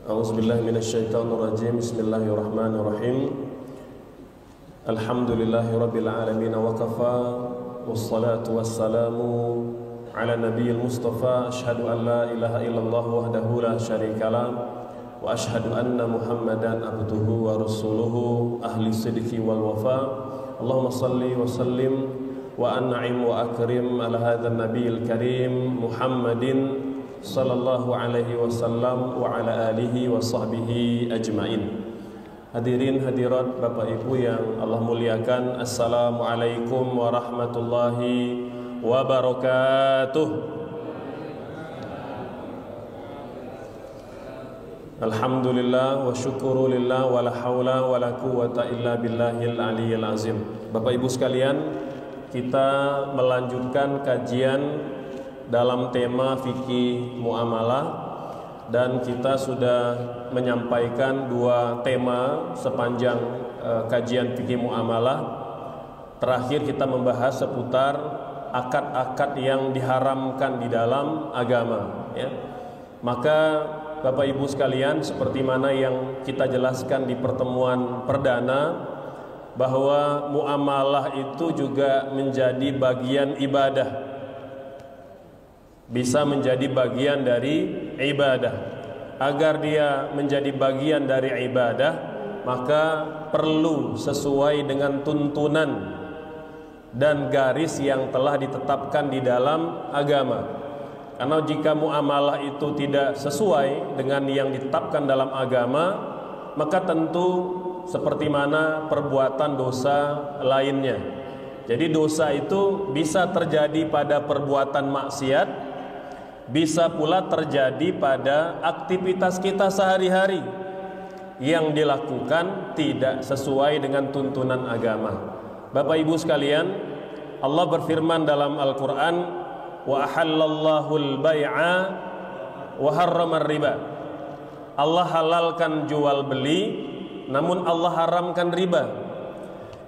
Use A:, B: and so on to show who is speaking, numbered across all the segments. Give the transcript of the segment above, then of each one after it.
A: A'udzubillahi minasyaitonirrajim. Bismillahirrahmanirrahim. Alhamdulillahirabbil alamin wa kafa wassalatu wassalamu ala nabiyil mustafa. Asyhadu an la ilaha illallah wahdahu la syarikalah wa asyhadu anna Muhammadan abduhu wa rasuluhu ahli sidqi wal wafa. Allahumma salli wa sallim wa an'im wa akrim ala hadzal nabiyil karim Muhammadin sallallahu alaihi wasallam wa ala alihi wa sahbihi ajmain. Hadirin hadirat Bapak Ibu yang Allah muliakan, assalamualaikum warahmatullahi wabarakatuh. Alhamdulillah wa syukurulillah wa la hawla wa la quwwata illa billahil aliyyil azim. Bapak Ibu sekalian, kita melanjutkan kajian dalam tema fikih muamalah, dan kita sudah menyampaikan dua tema sepanjang kajian fikih muamalah. Terakhir kita membahas seputar akad-akad yang diharamkan di dalam agama, ya. Maka Bapak Ibu sekalian, seperti mana yang kita jelaskan di pertemuan perdana, bahwa muamalah itu juga menjadi bagian ibadah, bisa menjadi bagian dari ibadah. Agar dia menjadi bagian dari ibadah, maka perlu sesuai dengan tuntunan dan garis yang telah ditetapkan di dalam agama. Karena jika muamalah itu tidak sesuai dengan yang ditetapkan dalam agama, maka tentu seperti mana perbuatan dosa lainnya. Jadi dosa itu bisa terjadi pada perbuatan maksiat, bisa pula terjadi pada aktivitas kita sehari-hari yang dilakukan tidak sesuai dengan tuntunan agama. Bapak Ibu sekalian, Allah berfirman dalam Al-Quran, wa ahallallahu al-bay'a wa harramar riba. Allah halalkan jual beli, namun Allah haramkan riba.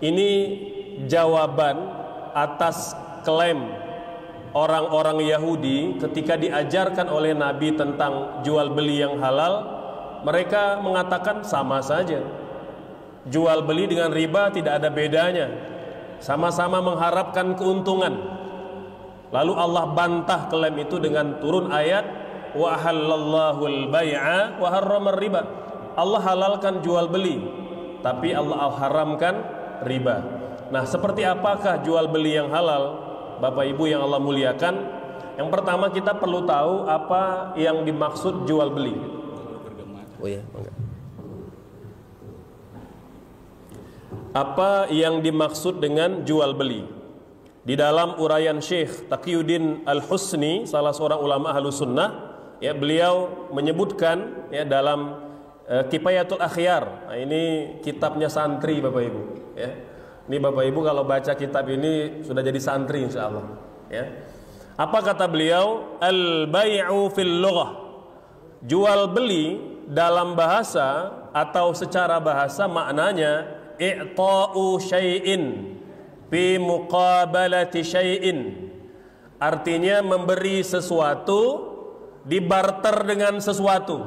A: Ini jawaban atas klaim orang-orang Yahudi ketika diajarkan oleh Nabi tentang jual beli yang halal. Mereka mengatakan sama saja, jual beli dengan riba tidak ada bedanya, sama-sama mengharapkan keuntungan. Lalu Allah bantah klaim itu dengan turun ayat, wa ahallallahu al-bay'a wa harramar riba. Allah halalkan jual beli, tapi Allah haramkan riba. Nah, seperti apakah jual beli yang halal? Bapak Ibu yang Allah muliakan, yang pertama kita perlu tahu apa yang dimaksud jual beli. Oh ya, enggak. Apa yang dimaksud dengan jual beli? Di dalam uraian Syekh Taqiyuddin Al-Husni, salah seorang ulama Ahlus Sunnah, ya, beliau menyebutkan ya dalam Kifayatul Akhyar. Nah, ini kitabnya santri Bapak Ibu, ya. Ini Bapak Ibu kalau baca kitab ini sudah jadi santri insya Allah, ya. Apa kata beliau? Al-bay'u fil lughah. Jual beli dalam bahasa atau secara bahasa maknanya i'ta'u syai'in fi muqabalati syai'in. Artinya memberi sesuatu dibarter dengan sesuatu.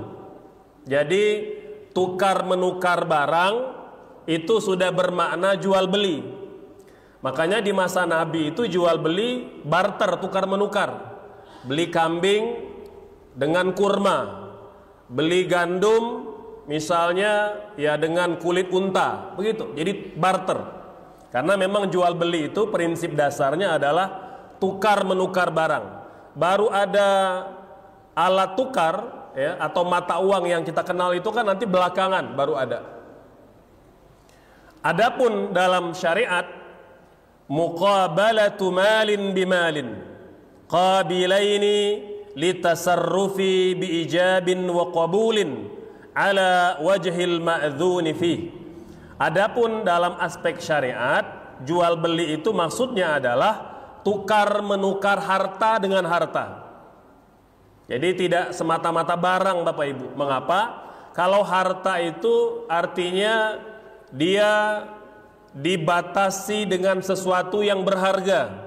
A: Jadi tukar menukar barang itu sudah bermakna jual beli. Makanya di masa Nabi itu jual beli barter, tukar menukar. Beli kambing dengan kurma, beli gandum misalnya ya dengan kulit unta, begitu. Jadi barter. Karena memang jual beli itu prinsip dasarnya adalah tukar menukar barang. Baru ada alat tukar ya, atau mata uang yang kita kenal itu kan nanti belakangan baru ada. Adapun dalam syariat, muqabalatu malin bimalin qabilaini litasarrufi biijabin wa qabulin ala wajhil ma'dzuni fi. Adapun dalam aspek syariat, jual beli itu maksudnya adalah tukar menukar harta dengan harta. Jadi tidak semata-mata barang Bapak Ibu. Mengapa? Kalau harta itu artinya dia dibatasi dengan sesuatu yang berharga.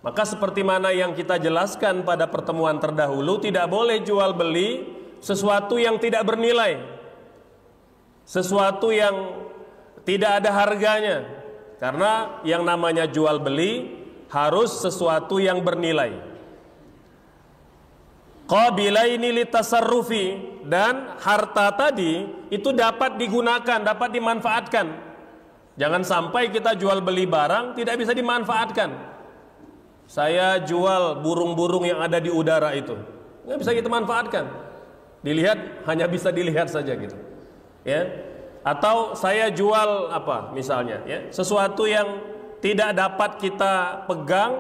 A: Maka seperti mana yang kita jelaskan pada pertemuan terdahulu, tidak boleh jual beli sesuatu yang tidak bernilai, sesuatu yang tidak ada harganya. Karena yang namanya jual beli harus sesuatu yang bernilai. Qabilaini litasarrufi, dan harta tadi itu dapat digunakan, dapat dimanfaatkan. Jangan sampai kita jual beli barang tidak bisa dimanfaatkan. Saya jual burung-burung yang ada di udara itu, nggak bisa kita manfaatkan. Dilihat, hanya bisa dilihat saja gitu. Ya. Atau saya jual apa misalnya, ya, sesuatu yang tidak dapat kita pegang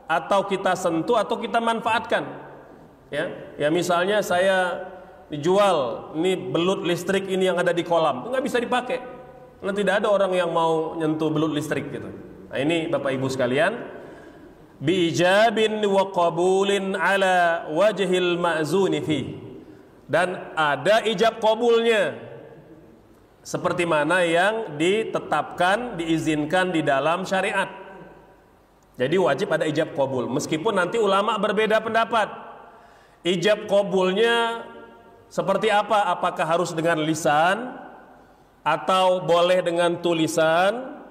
A: atau kita sentuh atau kita manfaatkan. Ya misalnya saya dijual ini belut listrik ini yang ada di kolam, nggak bisa dipakai. Karena tidak ada orang yang mau nyentuh belut listrik gitu. Nah ini Bapak Ibu sekalian, biijabin wa qabulin ala wajhil ma'zuni fi. Dan ada ijab qabulnya, seperti mana yang ditetapkan, diizinkan di dalam syariat. Jadi wajib ada ijab qabul. Meskipun nanti ulama berbeda pendapat, ijab qabulnya seperti apa? Apakah harus dengan lisan, atau boleh dengan tulisan,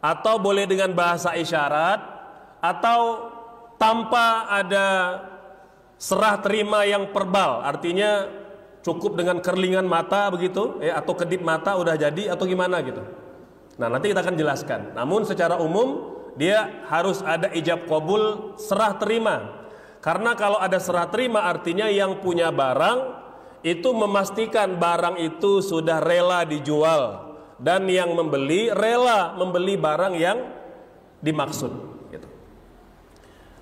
A: atau boleh dengan bahasa isyarat, atau tanpa ada serah terima yang verbal, artinya cukup dengan kerlingan mata begitu, ya, atau kedip mata udah jadi, atau gimana gitu. Nah nanti kita akan jelaskan. Namun secara umum dia harus ada ijab qabul serah terima. Karena kalau ada serah terima artinya yang punya barang itu memastikan barang itu sudah rela dijual, dan yang membeli rela membeli barang yang dimaksud.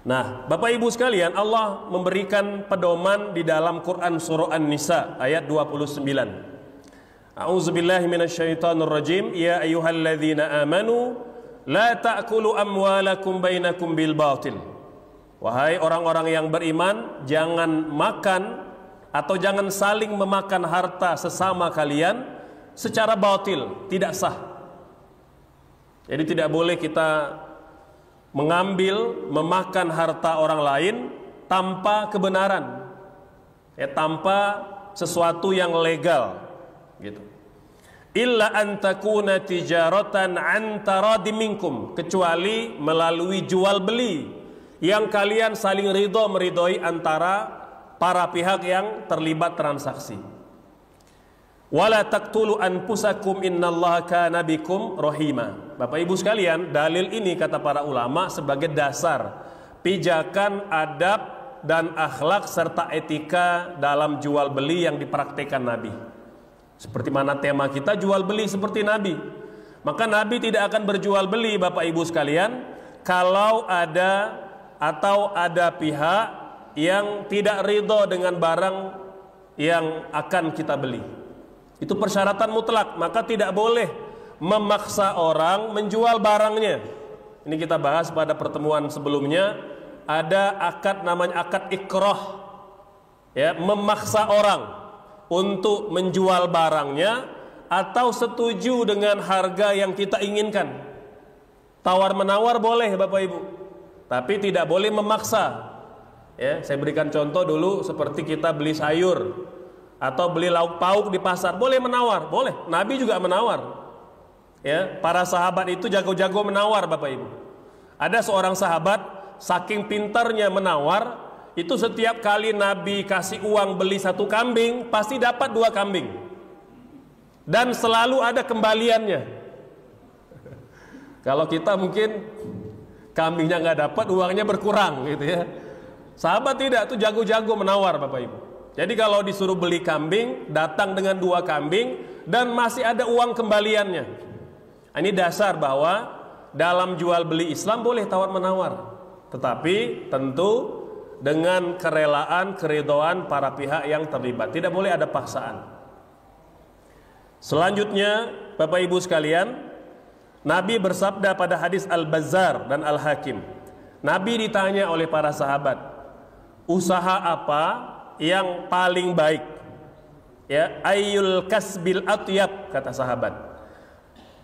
A: Nah, Bapak Ibu sekalian, Allah memberikan pedoman di dalam Quran surah An-Nisa ayat 29. A'udzubillahi minasyaitonirrajim. Ya ayyuhalladzina amanu la ta'kulu amwalakum bainakum bil batil. Wahai orang-orang yang beriman, jangan makan atau jangan saling memakan harta sesama kalian secara batil, tidak sah. Jadi tidak boleh kita mengambil, memakan harta orang lain tanpa kebenaran, ya, tanpa sesuatu yang legal, gitu. Illa an takuna tijaratan an taradim minkum, kecuali melalui jual beli yang kalian saling meridhoi antara para pihak yang terlibat transaksi. Wala taqtulu anfusakum innallaha kana bikum rahima. Bapak Ibu sekalian, dalil ini kata para ulama sebagai dasar pijakan adab dan akhlak serta etika dalam jual beli yang dipraktikkan Nabi. Seperti mana tema kita jual beli seperti Nabi. Maka Nabi tidak akan berjual beli Bapak Ibu sekalian kalau ada atau ada pihak yang tidak ridho dengan barang yang akan kita beli. Itu persyaratan mutlak, maka tidak boleh memaksa orang menjual barangnya. Ini kita bahas pada pertemuan sebelumnya. Ada akad namanya akad ikrah, ya, memaksa orang untuk menjual barangnya atau setuju dengan harga yang kita inginkan. Tawar menawar boleh Bapak Ibu, tapi tidak boleh memaksa. Ya, saya berikan contoh dulu seperti kita beli sayur atau beli lauk pauk di pasar, boleh menawar, boleh. Nabi juga menawar. Ya, para sahabat itu jago-jago menawar Bapak Ibu. Ada seorang sahabat saking pintarnya menawar, itu setiap kali Nabi kasih uang beli 1 kambing, pasti dapat 2 kambing. Dan selalu ada kembaliannya. Kalau kita mungkin kambingnya nggak dapat, uangnya berkurang gitu ya. Sahabat tidak, tuh jago-jago menawar Bapak Ibu. Jadi kalau disuruh beli kambing, datang dengan 2 kambing dan masih ada uang kembaliannya. Ini dasar bahwa dalam jual beli Islam boleh tawar menawar, tetapi tentu dengan kerelaan, keridhaan para pihak yang terlibat. Tidak boleh ada paksaan. Selanjutnya Bapak Ibu sekalian, Nabi bersabda pada hadis Al-Bazzar dan Al-Hakim. Nabi ditanya oleh para sahabat, usaha apa yang paling baik? Ya, ayyul kasbil atyab, kata sahabat.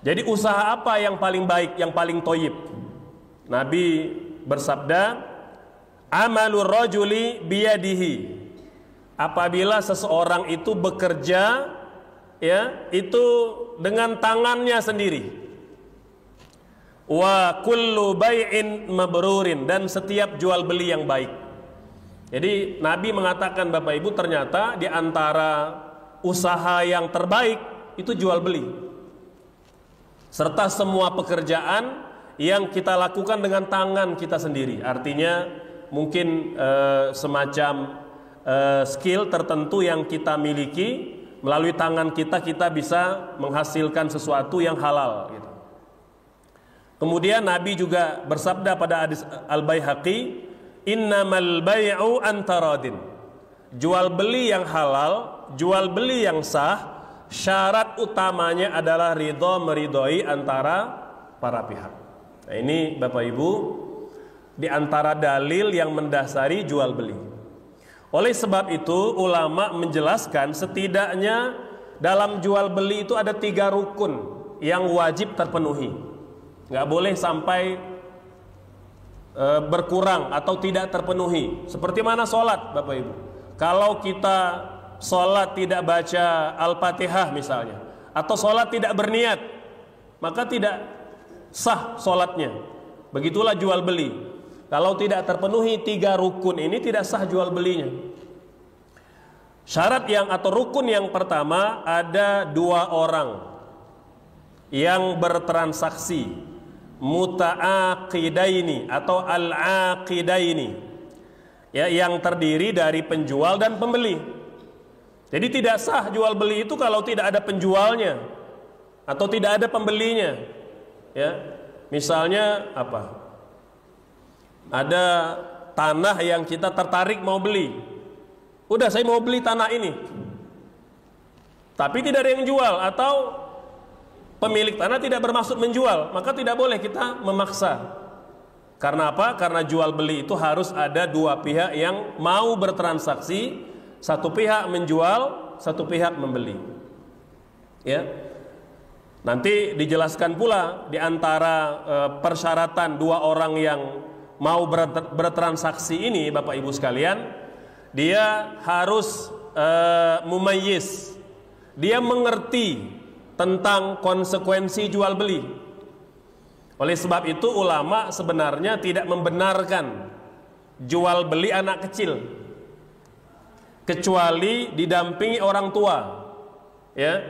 A: Jadi usaha apa yang paling baik, yang paling thayyib? Nabi bersabda, amalur rajuli biyadihi apabila seseorang itu bekerja, ya, itu dengan tangannya sendiri. Wa kullu bai'in mabrurin, dan setiap jual beli yang baik. Jadi Nabi mengatakan, Bapak Ibu, ternyata di antara usaha yang terbaik itu jual beli, serta semua pekerjaan yang kita lakukan dengan tangan kita sendiri. Artinya mungkin semacam skill tertentu yang kita miliki, melalui tangan kita bisa menghasilkan sesuatu yang halal gitu. Kemudian Nabi juga bersabda pada hadis Al-Baihaqi, innamal bai'u antaradin. Jual beli yang halal, jual beli yang sah, syarat utamanya adalah ridho meridhoi antara para pihak. Nah, ini Bapak Ibu, di antara dalil yang mendasari jual beli. Oleh sebab itu ulama menjelaskan setidaknya dalam jual beli itu ada 3 rukun yang wajib terpenuhi. Nggak boleh sampai berkurang atau tidak terpenuhi. Seperti mana sholat, Bapak Ibu. Kalau kita sholat tidak baca Al-Fatihah misalnya, atau sholat tidak berniat, maka tidak sah sholatnya. Begitulah jual beli. Kalau tidak terpenuhi 3 rukun ini, tidak sah jual belinya. Syarat yang atau rukun yang pertama, ada 2 orang yang bertransaksi, muta'aqidaini atau al-aqidaini, ya, yang terdiri dari penjual dan pembeli. Jadi tidak sah jual beli itu kalau tidak ada penjualnya atau tidak ada pembelinya. Ya, misalnya apa? Ada tanah yang kita tertarik mau beli. Udah, saya mau beli tanah ini, tapi tidak ada yang jual, atau pemilik tanah tidak bermaksud menjual, maka tidak boleh kita memaksa. Karena apa? Karena jual beli itu harus ada 2 pihak yang mau bertransaksi, satu pihak menjual, satu pihak membeli. Ya. Nanti dijelaskan pula di antara persyaratan 2 orang yang mau bertransaksi ini, Bapak Ibu sekalian, dia harus mumayyiz. Dia mengerti tentang konsekuensi jual beli. Oleh sebab itu ulama sebenarnya tidak membenarkan jual beli anak kecil kecuali didampingi orang tua, ya,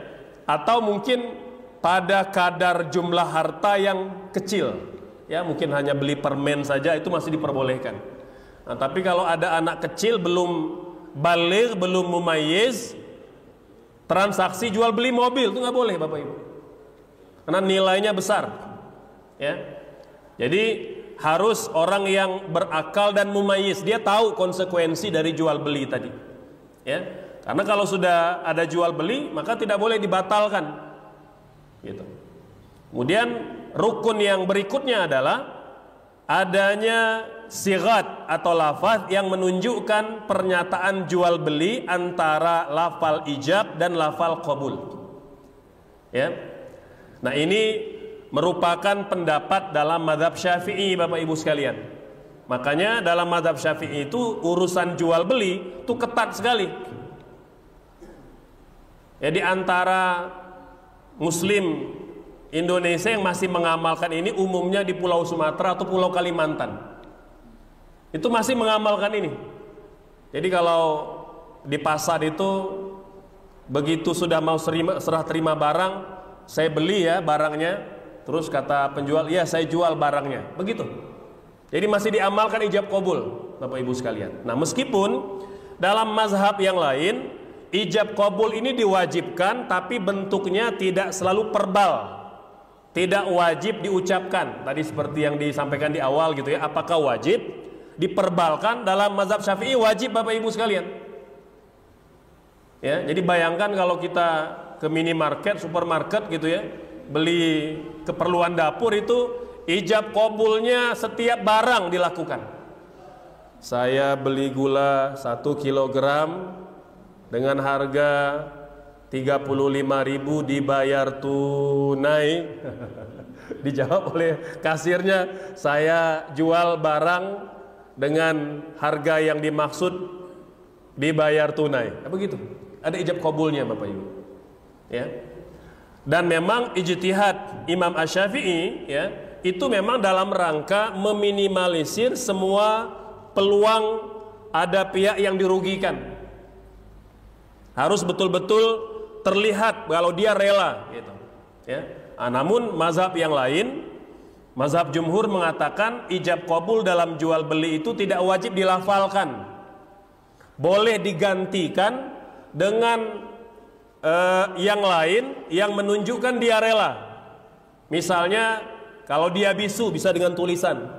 A: atau mungkin pada kadar jumlah harta yang kecil, ya, mungkin hanya beli permen saja itu masih diperbolehkan. Nah, tapi kalau ada anak kecil belum baligh, belum mumayyiz, transaksi jual beli mobil itu nggak boleh, Bapak Ibu, karena nilainya besar, ya. Jadi harus orang yang berakal dan mumayyiz, dia tahu konsekuensi dari jual beli tadi, ya. Karena kalau sudah ada jual beli maka tidak boleh dibatalkan, gitu. Kemudian rukun yang berikutnya adalah adanya sigat atau lafaz yang menunjukkan pernyataan jual beli antara lafal ijab dan lafal qabul, ya. Nah, ini merupakan pendapat dalam mazhab Syafi'i, Bapak Ibu sekalian. Makanya dalam mazhab Syafi'i itu urusan jual beli itu ketat sekali. Ya, di antara Muslim Indonesia yang masih mengamalkan ini umumnya di Pulau Sumatera atau Pulau Kalimantan. Itu masih mengamalkan ini. Jadi kalau di pasar itu begitu sudah mau serah terima barang, saya beli ya barangnya, terus kata penjual, "Ya, saya jual barangnya." Begitu. Jadi masih diamalkan ijab qabul, Bapak Ibu sekalian. Nah, meskipun dalam mazhab yang lain ijab qabul ini diwajibkan, tapi bentuknya tidak selalu verbal. Tidak wajib diucapkan. Tadi seperti yang disampaikan di awal gitu ya. Apakah wajib diperbalkan? Dalam mazhab Syafi'i wajib, Bapak Ibu sekalian. Ya, jadi bayangkan kalau kita ke minimarket, supermarket gitu ya, beli keperluan dapur itu ijab qabulnya setiap barang dilakukan. Saya beli gula 1 kilogram dengan harga 35.000 dibayar tunai. Dijawab oleh kasirnya, saya jual barang dengan harga yang dimaksud dibayar tunai. Begitu. Ada ijab kabulnya Bapak Ibu. Ya. Dan memang ijtihad Imam Asy-Syafi'i ya, itu memang dalam rangka meminimalisir semua peluang ada pihak yang dirugikan. Harus betul-betul terlihat kalau dia rela gitu. Ya. Namun mazhab yang lain, mazhab jumhur mengatakan ijab kabul dalam jual beli itu tidak wajib dilafalkan. Boleh digantikan dengan yang lain yang menunjukkan dia rela. Misalnya kalau dia bisu bisa dengan tulisan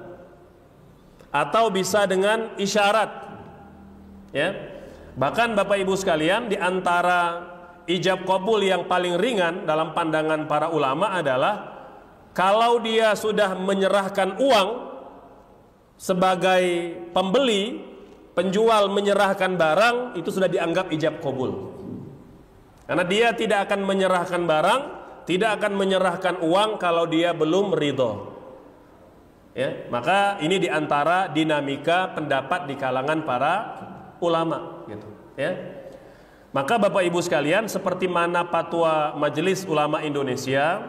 A: atau bisa dengan isyarat. Ya. Bahkan Bapak Ibu sekalian, di antara ijab kabul yang paling ringan dalam pandangan para ulama adalah kalau dia sudah menyerahkan uang sebagai pembeli, penjual menyerahkan barang, itu sudah dianggap ijab kabul. Karena dia tidak akan menyerahkan barang, tidak akan menyerahkan uang kalau dia belum ridho. Ya, maka ini diantara dinamika pendapat di kalangan para ulama, gitu. Ya, maka Bapak Ibu sekalian, seperti mana fatwa Majelis Ulama Indonesia,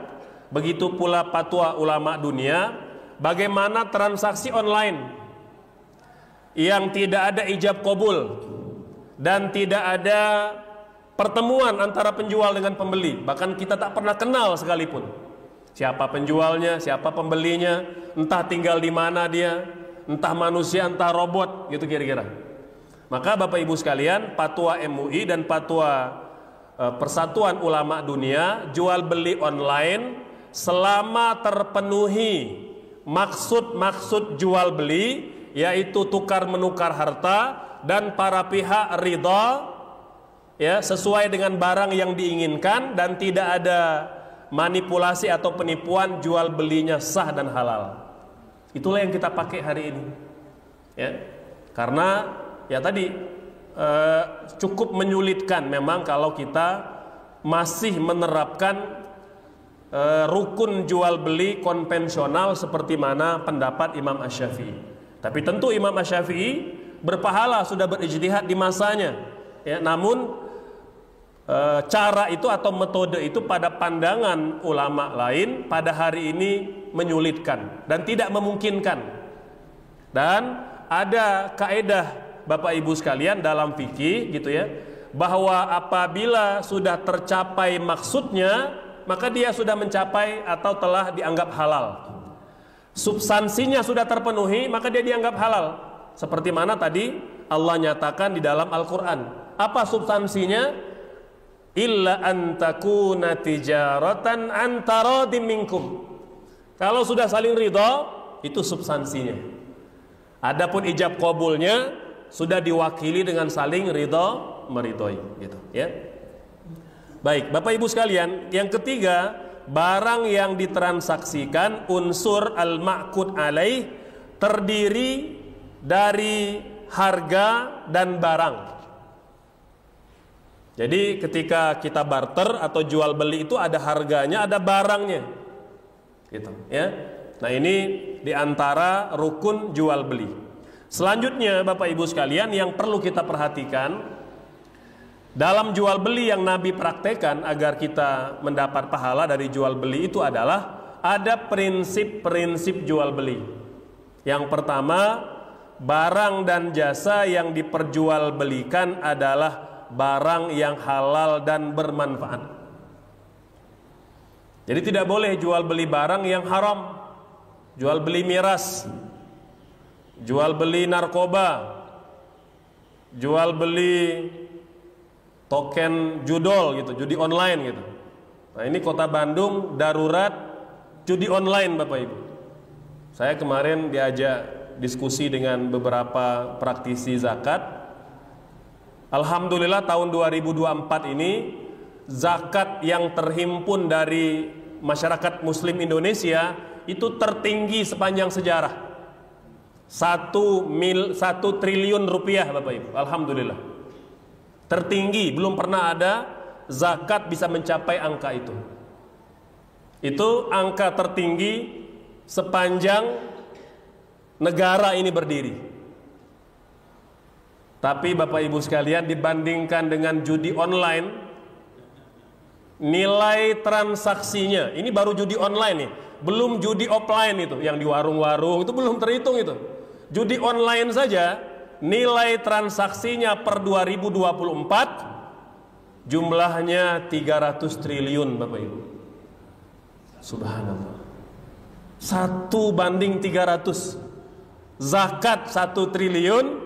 A: begitu pula fatwa ulama dunia. Bagaimana transaksi online yang tidak ada ijab kabul dan tidak ada pertemuan antara penjual dengan pembeli, bahkan kita tak pernah kenal sekalipun siapa penjualnya, siapa pembelinya, entah tinggal di mana dia, entah manusia, entah robot, gitu kira-kira. Maka Bapak Ibu sekalian, fatwa MUI dan fatwa Persatuan Ulama Dunia, jual beli online selama terpenuhi maksud-maksud jual beli, yaitu tukar menukar harta dan para pihak ridha, ya, sesuai dengan barang yang diinginkan dan tidak ada manipulasi atau penipuan, jual belinya sah dan halal. Itulah yang kita pakai hari ini. Ya. Karena ya tadi cukup menyulitkan memang kalau kita masih menerapkan rukun jual beli konvensional seperti mana pendapat Imam Asy-Syafi'i. Tapi tentu Imam Asy-Syafi'i berpahala, sudah berijtihad di masanya. Ya, namun cara itu atau metode itu pada pandangan ulama lain pada hari ini menyulitkan dan tidak memungkinkan. Dan ada kaedah Bapak Ibu sekalian dalam fikih gitu ya, bahwa apabila sudah tercapai maksudnya, maka dia sudah mencapai atau telah dianggap halal. Substansinya sudah terpenuhi, maka dia dianggap halal. Seperti mana tadi Allah nyatakan di dalam Al-Quran. Apa substansinya? Illa antakuna tijaratan antaradim minkum. Kalau sudah saling ridho, itu substansinya. Adapun ijab kabulnya sudah diwakili dengan saling ridho meridhoi, gitu ya. Baik, Bapak Ibu sekalian, yang ketiga, barang yang ditransaksikan unsur al-ma'qud alaih terdiri dari harga dan barang. Jadi ketika kita barter atau jual beli itu ada harganya, ada barangnya, gitu ya. Nah ini diantara rukun jual beli. Selanjutnya Bapak Ibu sekalian, yang perlu kita perhatikan dalam jual beli yang Nabi praktekkan agar kita mendapat pahala dari jual beli itu adalah ada prinsip-prinsip jual beli. Yang pertama, barang dan jasa yang diperjualbelikan adalah barang yang halal dan bermanfaat. Jadi tidak boleh jual beli barang yang haram, jual beli miras, jual beli narkoba, jual beli token judol gitu, judi online gitu. Nah ini kota Bandung darurat judi online Bapak Ibu. Saya kemarin diajak diskusi dengan beberapa praktisi zakat. Alhamdulillah tahun 2024 ini zakat yang terhimpun dari masyarakat Muslim Indonesia itu tertinggi sepanjang sejarah. 1 triliun rupiah Bapak Ibu. Alhamdulillah. Tertinggi, belum pernah ada zakat bisa mencapai angka itu. Itu angka tertinggi sepanjang negara ini berdiri. Tapi Bapak Ibu sekalian, dibandingkan dengan judi online, nilai transaksinya, ini baru judi online nih, belum judi offline itu, yang di warung-warung itu belum terhitung itu. Judi online saja, nilai transaksinya per 2024 jumlahnya 300 triliun Bapak Ibu. Subhanallah. 1:300. Zakat 1 triliun,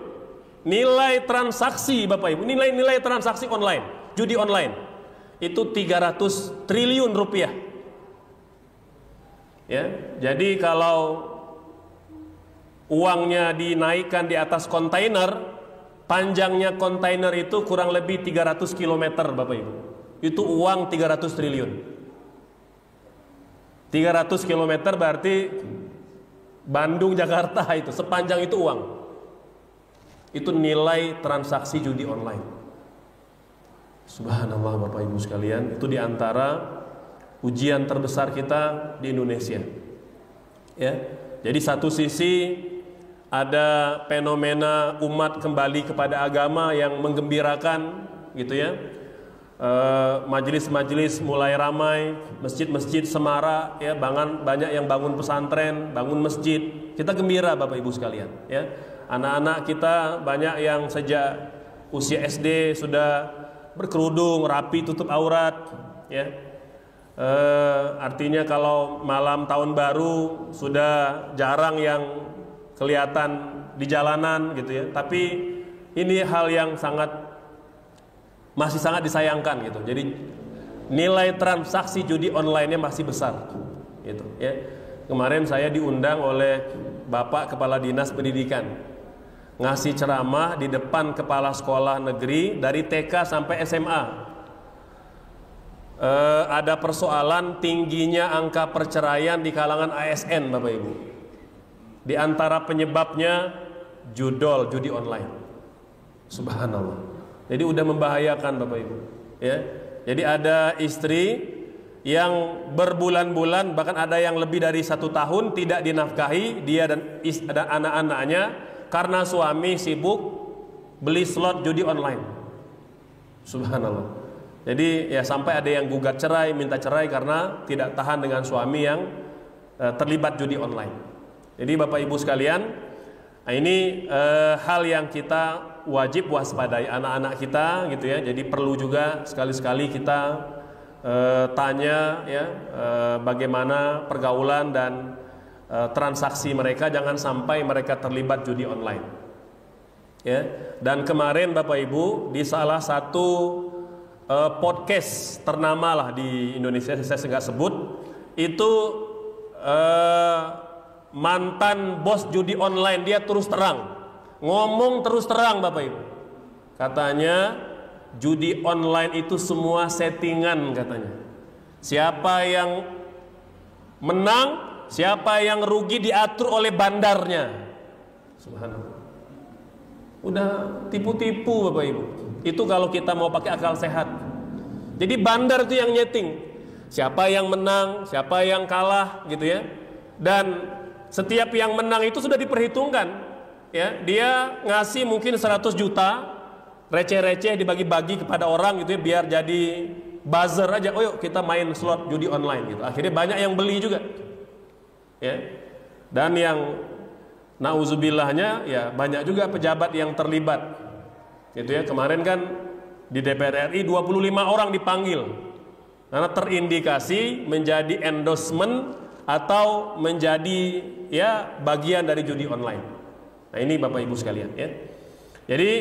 A: nilai transaksi Bapak Ibu, nilai transaksi online, judi online itu 300 triliun rupiah. Ya, jadi kalau uangnya dinaikkan di atas kontainer, panjangnya kontainer itu kurang lebih 300 km Bapak Ibu. Itu uang 300 triliun. 300 km berarti Bandung Jakarta, itu sepanjang itu uang. Itu nilai transaksi judi online. Subhanallah Bapak Ibu sekalian, itu diantara ujian terbesar kita di Indonesia. Ya, jadi satu sisi ada fenomena umat kembali kepada agama yang menggembirakan, gitu ya. Majelis-majelis mulai ramai, masjid-masjid semarak, ya, banyak yang bangun pesantren, bangun masjid. Kita gembira Bapak Ibu sekalian, ya. Anak-anak kita banyak yang sejak usia SD sudah berkerudung, rapi, tutup aurat, ya. Artinya kalau malam tahun baru sudah jarang yang kelihatan di jalanan, gitu ya. Tapi ini hal yang masih sangat disayangkan, gitu. Jadi nilai transaksi judi online-nya masih besar, gitu, ya. Kemarin saya diundang oleh Bapak Kepala Dinas Pendidikan ngasih ceramah di depan kepala sekolah negeri dari TK sampai SMA. Ada persoalan tingginya angka perceraian di kalangan ASN Bapak Ibu. Di antara penyebabnya judi online. Subhanallah. Jadi udah membahayakan Bapak Ibu, ya. Jadi ada istri yang berbulan-bulan, bahkan ada yang lebih dari 1 tahun tidak dinafkahi, dia dan anak-anaknya, karena suami sibuk beli slot judi online. Subhanallah. Jadi ya sampai ada yang gugat cerai, minta cerai karena tidak tahan dengan suami yang terlibat judi online. Jadi Bapak Ibu sekalian, ini hal yang kita wajib waspadai anak-anak kita, gitu ya. Jadi perlu juga sekali-sekali kita tanya, ya, bagaimana pergaulan dan transaksi mereka, jangan sampai mereka terlibat judi online, ya. Dan kemarin Bapak Ibu di salah satu podcast ternama lah di Indonesia, saya nggak sebut, itu mantan bos judi online, dia terus terang ngomong, terus terang Bapak Ibu, katanya judi online itu semua settingan, katanya. Siapa yang menang, siapa yang rugi diatur oleh bandarnya. Subhanallah. Udah tipu-tipu Bapak Ibu. Itu kalau kita mau pakai akal sehat. Jadi bandar itu yang nyeting. Siapa yang menang, siapa yang kalah, gitu ya. Dan setiap yang menang itu sudah diperhitungkan. Ya, dia ngasih mungkin 100 juta receh-receh dibagi-bagi kepada orang, gitu ya, biar jadi buzzer aja. Oh yuk kita main slot judi online, gitu. Akhirnya banyak yang beli juga. Ya. Dan yang nauzubillahnya, ya, banyak juga pejabat yang terlibat, gitu ya. Kemarin kan di DPR RI 25 orang dipanggil karena terindikasi menjadi endorsement atau menjadi, ya, bagian dari judi online. Nah ini Bapak Ibu sekalian, ya. Jadi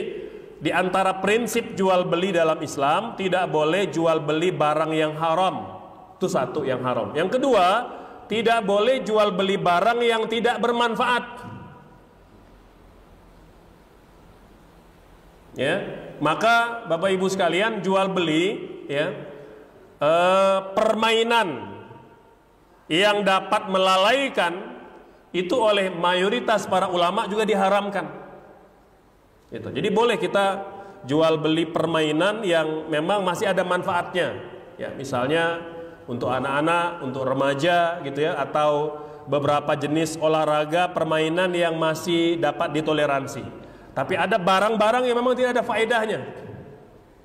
A: di antara prinsip jual beli dalam Islam, tidak boleh jual beli barang yang haram. Itu satu, yang haram. Yang kedua, tidak boleh jual beli barang yang tidak bermanfaat. Ya, maka Bapak Ibu sekalian, jual beli, ya, permainan yang dapat melalaikan itu oleh mayoritas para ulama juga diharamkan. Gitu. Jadi boleh kita jual beli permainan yang memang masih ada manfaatnya, ya, misalnya untuk anak-anak, untuk remaja, gitu ya, atau beberapa jenis olahraga permainan yang masih dapat ditoleransi. Tapi ada barang-barang yang memang tidak ada faedahnya.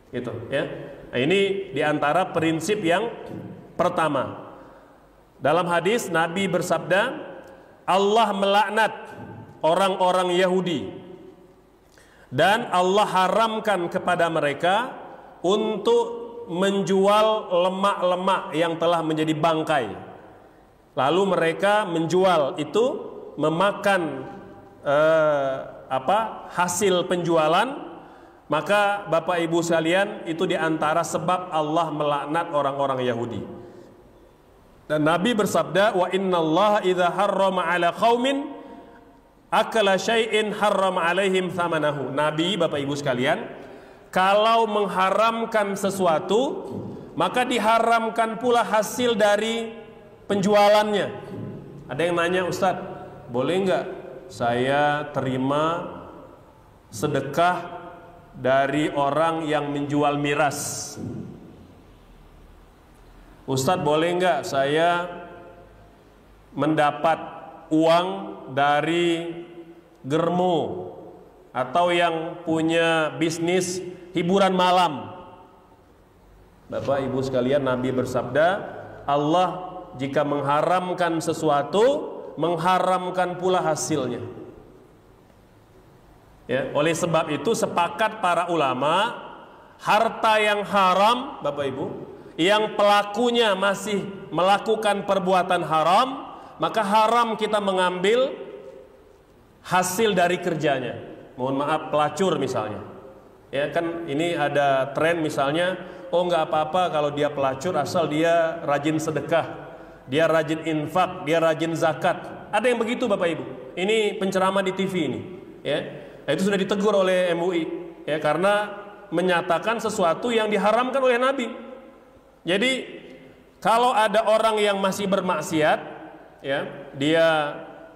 A: Gitu, ya. Nah, ini diantara prinsip yang pertama. Dalam hadis Nabi bersabda, Allah melaknat orang-orang Yahudi dan Allah haramkan kepada mereka untuk menjual lemak-lemak yang telah menjadi bangkai. Lalu mereka menjual itu, memakan hasil penjualan. Maka Bapak Ibu sekalian, itu diantara sebab Allah melaknat orang-orang Yahudi. Dan Nabi bersabda, wa innallaha idza harrama ala qaumin akala syai'in harrama alaihim thamanahu. Nabi, Bapak Ibu sekalian, kalau mengharamkan sesuatu, maka diharamkan pula hasil dari penjualannya. Ada yang nanya, Ustadz, boleh nggak saya terima sedekah dari orang yang menjual miras? Ustadz, boleh nggak saya mendapat uang dari germo atau yang punya bisnis hiburan malam? Bapak Ibu sekalian, Nabi bersabda, Allah jika mengharamkan sesuatu, mengharamkan pula hasilnya. Ya, oleh sebab itu sepakat para ulama, harta yang haram, Bapak Ibu, yang pelakunya masih melakukan perbuatan haram, maka haram kita mengambil hasil dari kerjanya. Mohon maaf, pelacur misalnya. Ya kan, ini ada tren misalnya, oh nggak apa-apa kalau dia pelacur asal dia rajin sedekah, dia rajin infak, dia rajin zakat. Ada yang begitu Bapak Ibu. Ini penceramah di TV ini, ya. Itu sudah ditegur oleh MUI, ya, karena menyatakan sesuatu yang diharamkan oleh Nabi. Jadi kalau ada orang yang masih bermaksiat, ya, dia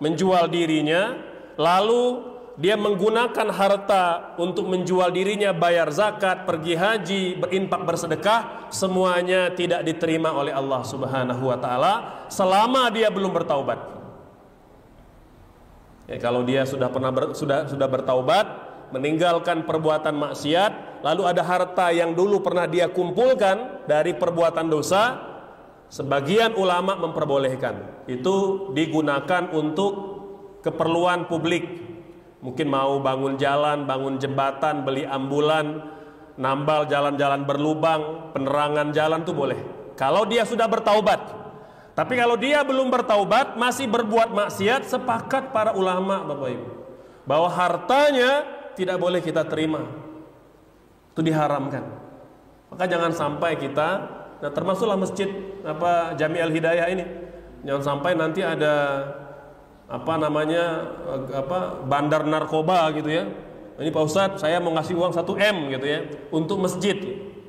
A: menjual dirinya, lalu dia menggunakan harta untuk menjual dirinya, bayar zakat, pergi haji, berinfak, bersedekah, semuanya tidak diterima oleh Allah Subhanahu wa taala selama dia belum bertaubat. Ya, kalau dia sudah bertaubat, meninggalkan perbuatan maksiat, lalu ada harta yang dulu pernah dia kumpulkan dari perbuatan dosa, sebagian ulama memperbolehkan itu digunakan untuk keperluan publik. Mungkin mau bangun jalan, bangun jembatan, beli ambulan, nambal jalan-jalan berlubang, penerangan jalan, tuh boleh kalau dia sudah bertaubat. Tapi kalau dia belum bertaubat, masih berbuat maksiat, sepakat para ulama Bapak Ibu bahwa hartanya tidak boleh kita terima, itu diharamkan. Maka jangan sampai kita, nah termasuklah masjid Jami Al Hidayah ini, jangan sampai nanti ada bandar narkoba gitu ya. Ini Pak Ustadz, saya mau ngasih uang 1 M gitu ya untuk masjid.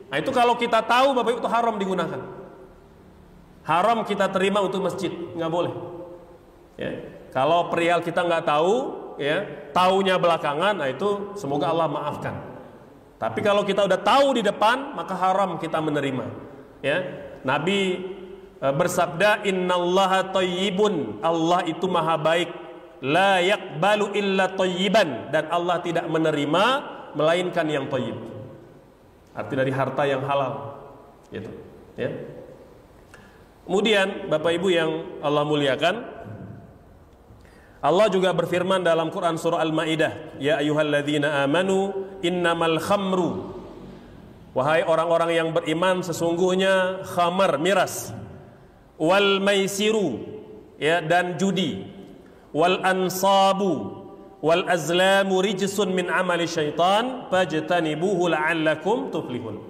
A: Nah itu kalau kita tahu Bapak Ibu, itu haram digunakan, haram kita terima untuk masjid, nggak boleh. Ya. Kalau perihal kita nggak tahu, ya, taunya belakangan, nah itu semoga Allah maafkan. Tapi kalau kita udah tahu di depan, maka haram kita menerima. Ya. Nabi bersabda, innallaha thayyibun, Allah itu maha baik, la yaqbalu illa thayyiban, dan Allah tidak menerima melainkan yang thayyib. Arti dari harta yang halal, gitu. Ya. Kemudian Bapak Ibu yang Allah muliakan, Allah juga berfirman dalam Quran surah Al-Maidah, ya ayyuhalladzina amanu innamal khamru, wahai orang-orang yang beriman, sesungguhnya khamar, miras, wal maisiru, ya, dan judi, wal ansabu wal azlamu rijsun min amali syaitan fajtanibuhu la'allakum tuflihun.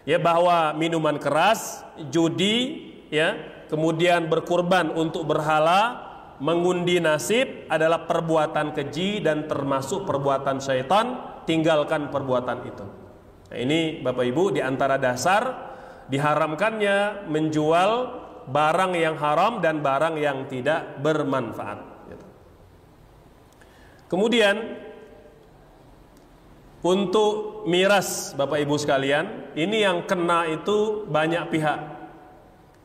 A: Ya, bahwa minuman keras, judi, ya, kemudian berkurban untuk berhala, mengundi nasib adalah perbuatan keji dan termasuk perbuatan syaitan. Tinggalkan perbuatan itu. Nah, ini Bapak Ibu diantara dasar diharamkannya menjual barang yang haram dan barang yang tidak bermanfaat, gitu. Kemudian untuk miras Bapak Ibu sekalian, ini yang kena itu banyak pihak.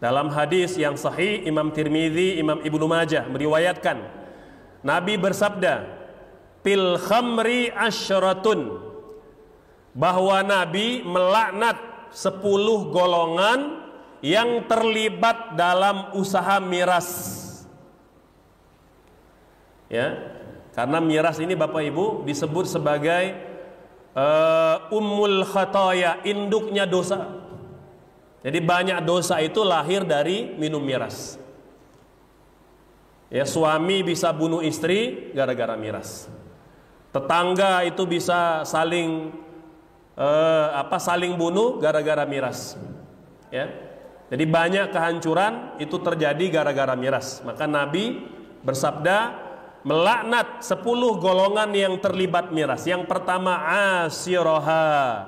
A: Dalam hadis yang sahih Imam Tirmidzi, Imam Ibnu Majah meriwayatkan, Nabi bersabda, fil khamri asyratun, bahwa Nabi melaknat 10 golongan yang terlibat dalam usaha miras. Ya, karena miras ini Bapak Ibu disebut sebagai ummul khataya, induknya dosa. Jadi banyak dosa itu lahir dari minum miras. Ya, suami bisa bunuh istri gara-gara miras. Tetangga itu bisa saling saling bunuh gara-gara miras. Ya. Jadi banyak kehancuran itu terjadi gara-gara miras. Maka Nabi bersabda melaknat 10 golongan yang terlibat miras. Yang pertama asiroha,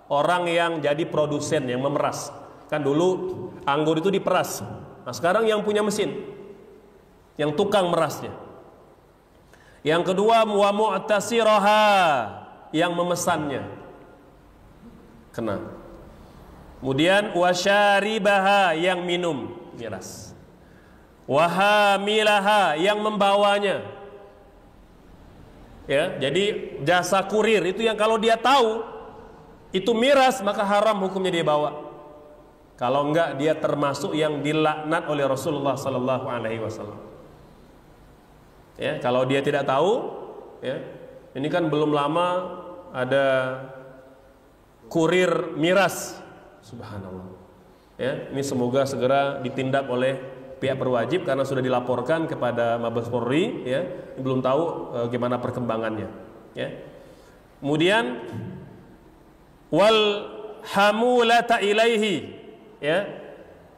A: orang yang jadi produsen, yang memeras. Kan dulu anggur itu diperas. Nah sekarang yang punya mesin, yang tukang merasnya. Yang kedua wa mu'tasiroha, yang memesannya. Kena. Kemudian wasyaribaha, yang minum miras. Wahamilaha, yang membawanya. Ya, jadi jasa kurir itu yang kalau dia tahu itu miras maka haram hukumnya dia bawa. Kalau enggak dia termasuk yang dilaknat oleh Rasulullah sallallahu alaihi wasallam. Ya, kalau dia tidak tahu, ya. Ini kan belum lama ada kurir miras. Subhanallah. Ya, ini semoga segera ditindak oleh pihak berwajib karena sudah dilaporkan kepada Mabes Polri, ya. Belum tahu gimana perkembangannya, ya. Kemudian wal hamulata ilaihi, ya,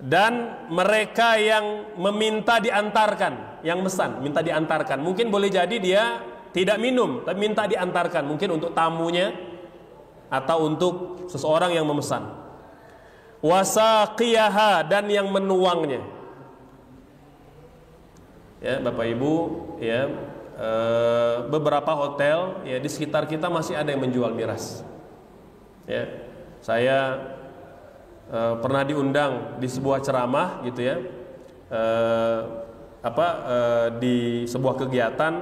A: dan mereka yang meminta diantarkan, yang mesan minta diantarkan. Mungkin boleh jadi dia tidak minum tapi minta diantarkan, mungkin untuk tamunya atau untuk seseorang yang memesan. Wasaqiyaha, dan yang menuangnya. Ya, Bapak Ibu, ya, beberapa hotel ya di sekitar kita masih ada yang menjual miras. Ya, saya pernah diundang di sebuah ceramah gitu ya, di sebuah kegiatan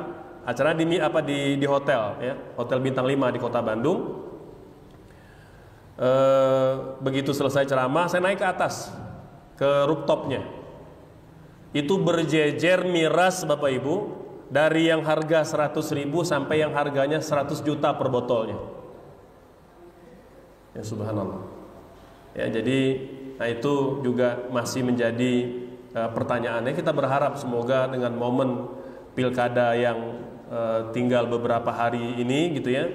A: acara di hotel, ya, hotel bintang 5 di kota Bandung. Begitu selesai ceramah saya naik ke atas ke rooftopnya, itu berjejer miras Bapak Ibu, dari yang harga 100.000 sampai yang harganya 100 juta per botolnya. Ya subhanallah. Ya, jadi nah itu juga masih menjadi pertanyaannya. Kita berharap semoga dengan momen pilkada yang tinggal beberapa hari ini gitu ya,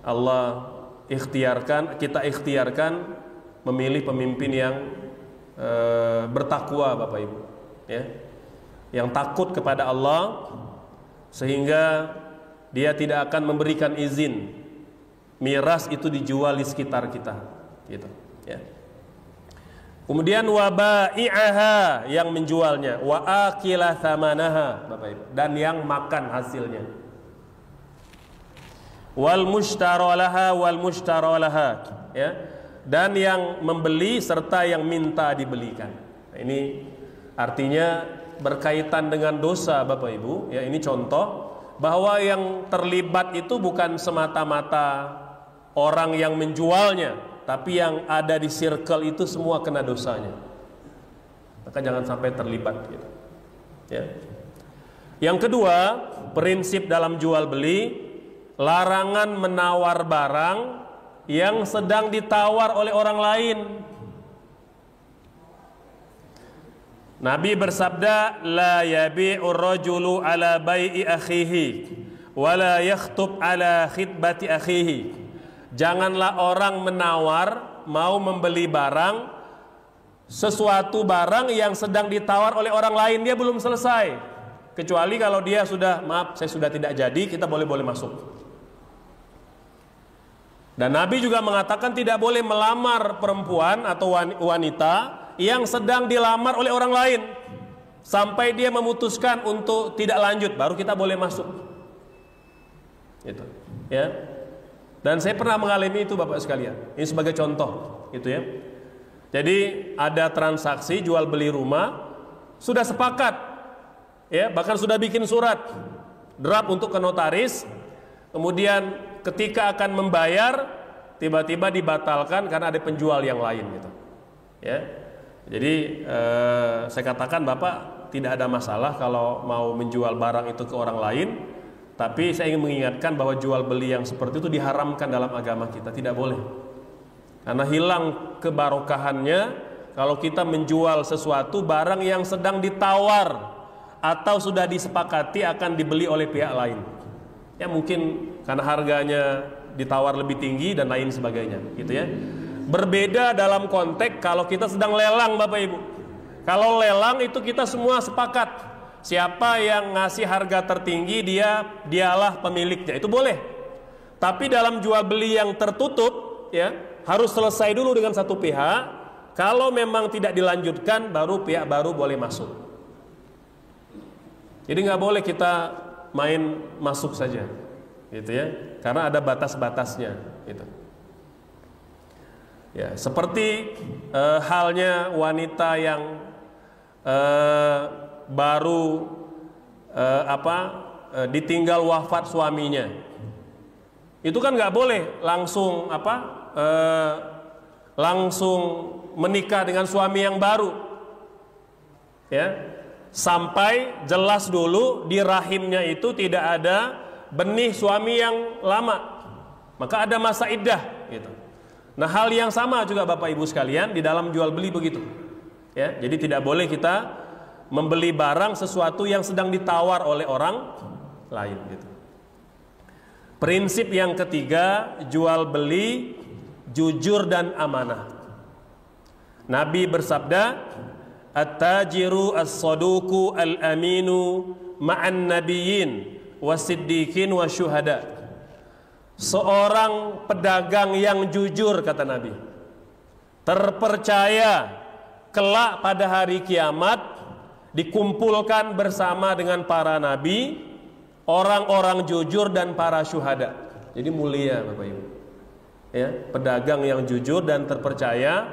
A: Allah kita ikhtiarkan memilih pemimpin yang bertakwa Bapak Ibu, ya, yang takut kepada Allah sehingga dia tidak akan memberikan izin miras itu dijual di sekitar kita, gitu. Ya. Kemudian wabai'aha, yang menjualnya, wa akila thamanaha Bapak Ibu, dan yang makan hasilnya. Wal mustarolaha wal mustarolaha, ya, dan yang membeli serta yang minta dibelikan. Nah, ini artinya berkaitan dengan dosa Bapak Ibu, ya. Ini contoh bahwa yang terlibat itu bukan semata-mata orang yang menjualnya, tapi yang ada di circle itu semua kena dosanya. Maka jangan sampai terlibat gitu. Ya. Yang kedua, prinsip dalam jual beli, larangan menawar barang yang sedang ditawar oleh orang lain. Nabi bersabda, la yabi'ur rajulu ala bai'i akhihi wa la yakhtub ala khitbati akhihi. Janganlah orang menawar, mau membeli barang, sesuatu barang yang sedang ditawar oleh orang lain, dia belum selesai. Kecuali kalau dia sudah, maaf saya sudah tidak jadi, kita boleh masuk. Dan Nabi juga mengatakan tidak boleh melamar perempuan atau wanita yang sedang dilamar oleh orang lain sampai dia memutuskan untuk tidak lanjut, baru kita boleh masuk. Gitu, ya. Dan saya pernah mengalami itu Bapak sekalian. Ini sebagai contoh, gitu ya. Jadi ada transaksi jual beli rumah, sudah sepakat, ya, bahkan sudah bikin surat draft untuk ke notaris. kemudian ketika akan membayar tiba-tiba dibatalkan karena ada penjual yang lain gitu. Ya. Jadi saya katakan Bapak tidak ada masalah kalau mau menjual barang itu ke orang lain, tapi saya ingin mengingatkan bahwa jual beli yang seperti itu diharamkan dalam agama kita, tidak boleh. Karena hilang kebarokahannya kalau kita menjual sesuatu barang yang sedang ditawar atau sudah disepakati akan dibeli oleh pihak lain. Ya mungkin karena harganya ditawar lebih tinggi dan lain sebagainya, gitu ya. Berbeda dalam konteks kalau kita sedang lelang, Bapak Ibu. Kalau lelang itu kita semua sepakat, siapa yang ngasih harga tertinggi dialah pemiliknya, itu boleh. Tapi dalam jual beli yang tertutup, ya harus selesai dulu dengan satu pihak. Kalau memang tidak dilanjutkan, baru pihak baru boleh masuk. Jadi nggak boleh kita main masuk saja, gitu ya, karena ada batas-batasnya, gitu. Ya, seperti halnya wanita yang baru ditinggal wafat suaminya, itu kan nggak boleh langsung langsung menikah dengan suami yang baru, ya, sampai jelas dulu di rahimnya itu tidak ada benih suami yang lama, maka ada masa iddah, gitu. Nah, hal yang sama juga Bapak Ibu sekalian di dalam jual beli begitu, ya. Jadi tidak boleh kita membeli barang sesuatu yang sedang ditawar oleh orang lain, gitu. Prinsip yang ketiga, jual beli jujur dan amanah. Nabi bersabda, at-tajiru as-saduku al-aminu ma'an nabiyyin wasiddiqin wasyuhada. Seorang pedagang yang jujur, kata Nabi, terpercaya kelak pada hari kiamat dikumpulkan bersama dengan para nabi, orang-orang jujur dan para syuhada. Jadi mulia, Bapak Ibu. Ya, pedagang yang jujur dan terpercaya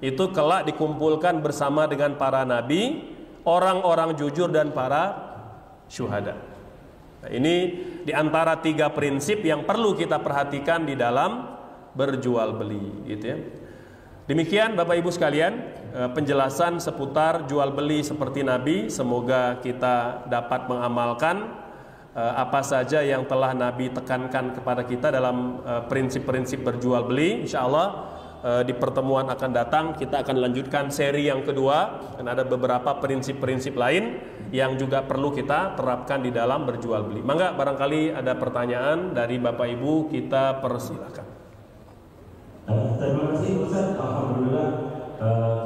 A: itu kelak dikumpulkan bersama dengan para nabi, orang-orang jujur dan para syuhada. Nah, ini diantara 3 prinsip yang perlu kita perhatikan di dalam berjual beli, gitu ya. Demikian Bapak Ibu sekalian penjelasan seputar jual beli seperti Nabi. Semoga kita dapat mengamalkan apa saja yang telah Nabi tekankan kepada kita dalam prinsip-prinsip berjual beli. Insya Allah di pertemuan akan datang kita akan lanjutkan seri yang kedua, dan ada beberapa prinsip-prinsip lain yang juga perlu kita terapkan di dalam berjual beli. Mangga barangkali ada pertanyaan dari Bapak Ibu, kita persilakan.
B: Terima kasih Ustaz. Alhamdulillah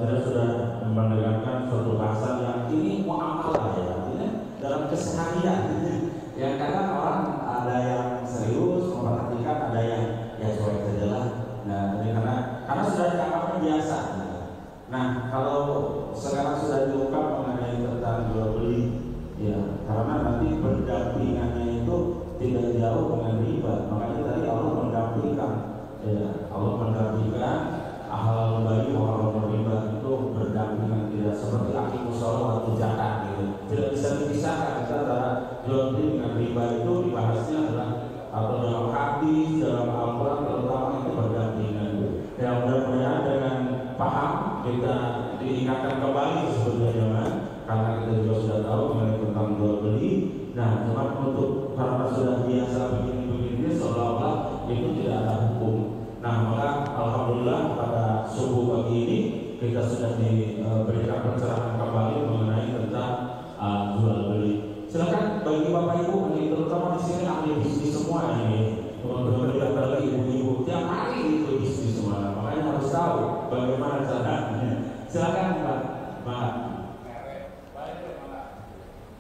B: kita sudah mendengarkan suatu bahasa yang ini muamalah, ya, artinya dalam keseharian. Ya, karena orang ada yang serius memperhatikan, ada yang ya cuek saja lah. Nah, ini karena sudah dianggap biasa. Nah, kalau sekarang sudah diungkap mengenai tentang jual beli, ya, karena nanti pendampingannya itu tidak jauh dengan riba. Makanya tadi Allah mendampingkan, ya, Allah mendampingkan hal bagi orang berriba itu berdampingan, tidak seperti akimus shalah atau zakat, gitu. Tidak bisa dipisahkan antara jual beli dengan riba. Itu dibahasnya adalah atau dalam hadis, dalam Al-Quran terutama itu berdampingan. Ya, mudah-mudahan dengan paham kita diingatkan kembali sebenarnya, karena kita juga sudah tahu mengenai tentang jual beli. Nah, cuma untuk karena sudah biasa begini-begini seolah-olah itu tidak ada hukum. Nah, maka alhamdulillah pada subuh pagi ini kita sudah diberikan pencerahan kembali mengenai tentang jual beli. Silakan bagi Bapak Ibu, ini terutama di sini ahli bisnis semua ini, teman-teman bagi ibu-ibu tiap hari itu bisnis semua, makanya harus tahu bagaimana caranya. Silakan Pak.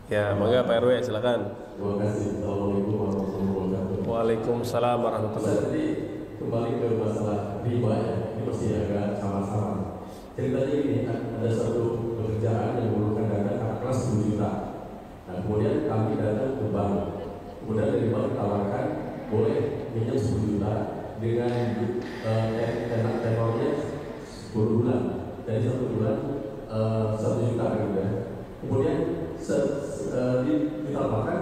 A: Ya, mangga Pak RW, silakan.
C: Terima kasih. Assalamualaikum warahmatullahi wabarakatuh.
A: Waalaikumsalam warahmatullahi wabarakatuh.
C: Jadi kembali ke masalah riba, ya, ini masih agak sama-sama. Ceritanya ini ada satu pekerjaan yang memerlukan dana kelas 10 juta. Nah, kemudian kami datang ke bank. Kemudian dari bank ditawarkan boleh pinjam 10 juta dengan tenornya 10 bulan. Dari 1 bulan 1 juta gitu ya. Kemudian ditawarkan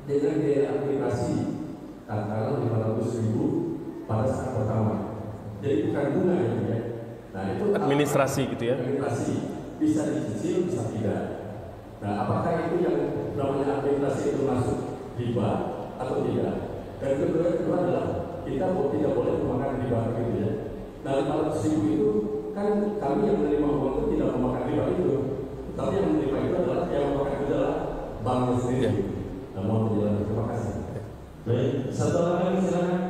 C: dengan biaya aplikasi 500.000 pada saat pertama. Jadi bukan bunga ya. Nah itu
A: administrasi gitu ya.
C: Administrasi bisa dicicil, bisa tidak. Nah apakah itu yang namanya administrasi itu masuk riba atau tidak? Dan kedua adalah kita tidak boleh memakan riba gitu ya. Nah 500.000 itu kan kami yang menerima uang itu tidak memakan riba itu. Tapi yang menerima itu adalah yang memakan itu adalah bank sendiri. Ya. Nah, mohon penjelasan. Terima kasih.
B: Baik, satu orang lagi silakan.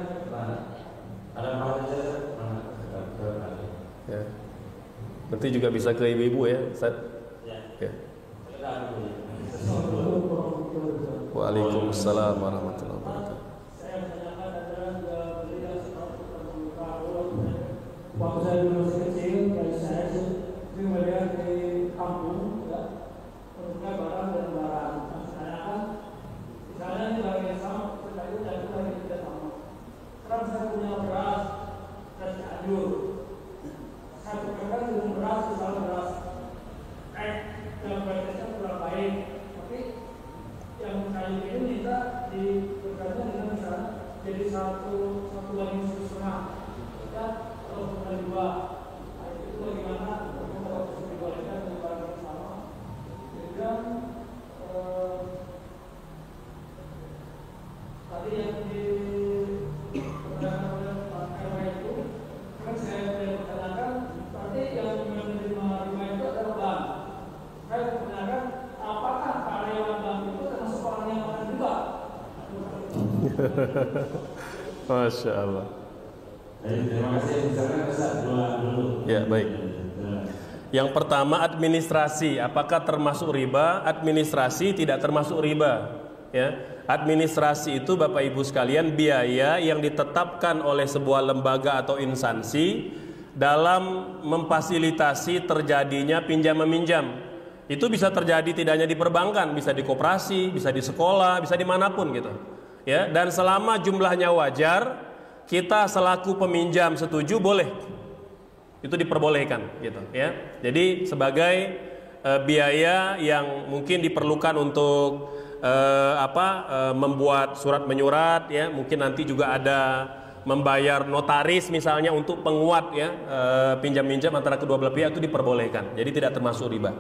B: Ada apa saja?
A: Ya. Nanti juga bisa ke ibu-ibu ya, Ustaz. Ya. Waalaikumsalam warahmatullahi wabarakatuh.
D: Waktu saya dulu masih kecil, saya sering melihat di kampung, ya, bentuknya barang dan barang. Saya kan, misalnya ini barang yang sama, kita itu dan itu lagi tidak sama. Sekarang saya punya beras Cianjur. Saya tukarkan dengan beras, misalnya beras yang kualitasnya kurang baik, tapi yang kayu ini bisa ditukarkan dengan misalnya jadi satu lagi setengah. Ya, bukan dua, itu bagaimana kalau dibolehkan dengan barang yang sama. Kemudian tadi yang dipertanyakan oleh Pak RW itu kan saya pertanyakan, berarti yang menerima riba itu adalah bank. Saya pertanyakan, apakah karyawan bank itu termasuk orang yang makan riba?
A: Masya Allah.
B: Terima kasih. Misalkan Ustaz dulu.
A: Ya, baik. Yang pertama administrasi, apakah termasuk riba? Administrasi tidak termasuk riba. Ya, administrasi itu Bapak Ibu sekalian biaya yang ditetapkan oleh sebuah lembaga atau instansi dalam memfasilitasi terjadinya pinjam meminjam. Itu bisa terjadi tidak hanya di perbankan, bisa di koperasi, bisa di sekolah, bisa dimanapun gitu. Ya, dan selama jumlahnya wajar, kita selaku peminjam setuju boleh, itu diperbolehkan gitu ya. Jadi sebagai biaya yang mungkin diperlukan untuk membuat surat menyurat ya, mungkin nanti juga ada membayar notaris misalnya untuk penguat ya, pinjam-minjam antara kedua belah pihak itu diperbolehkan. Jadi tidak termasuk riba.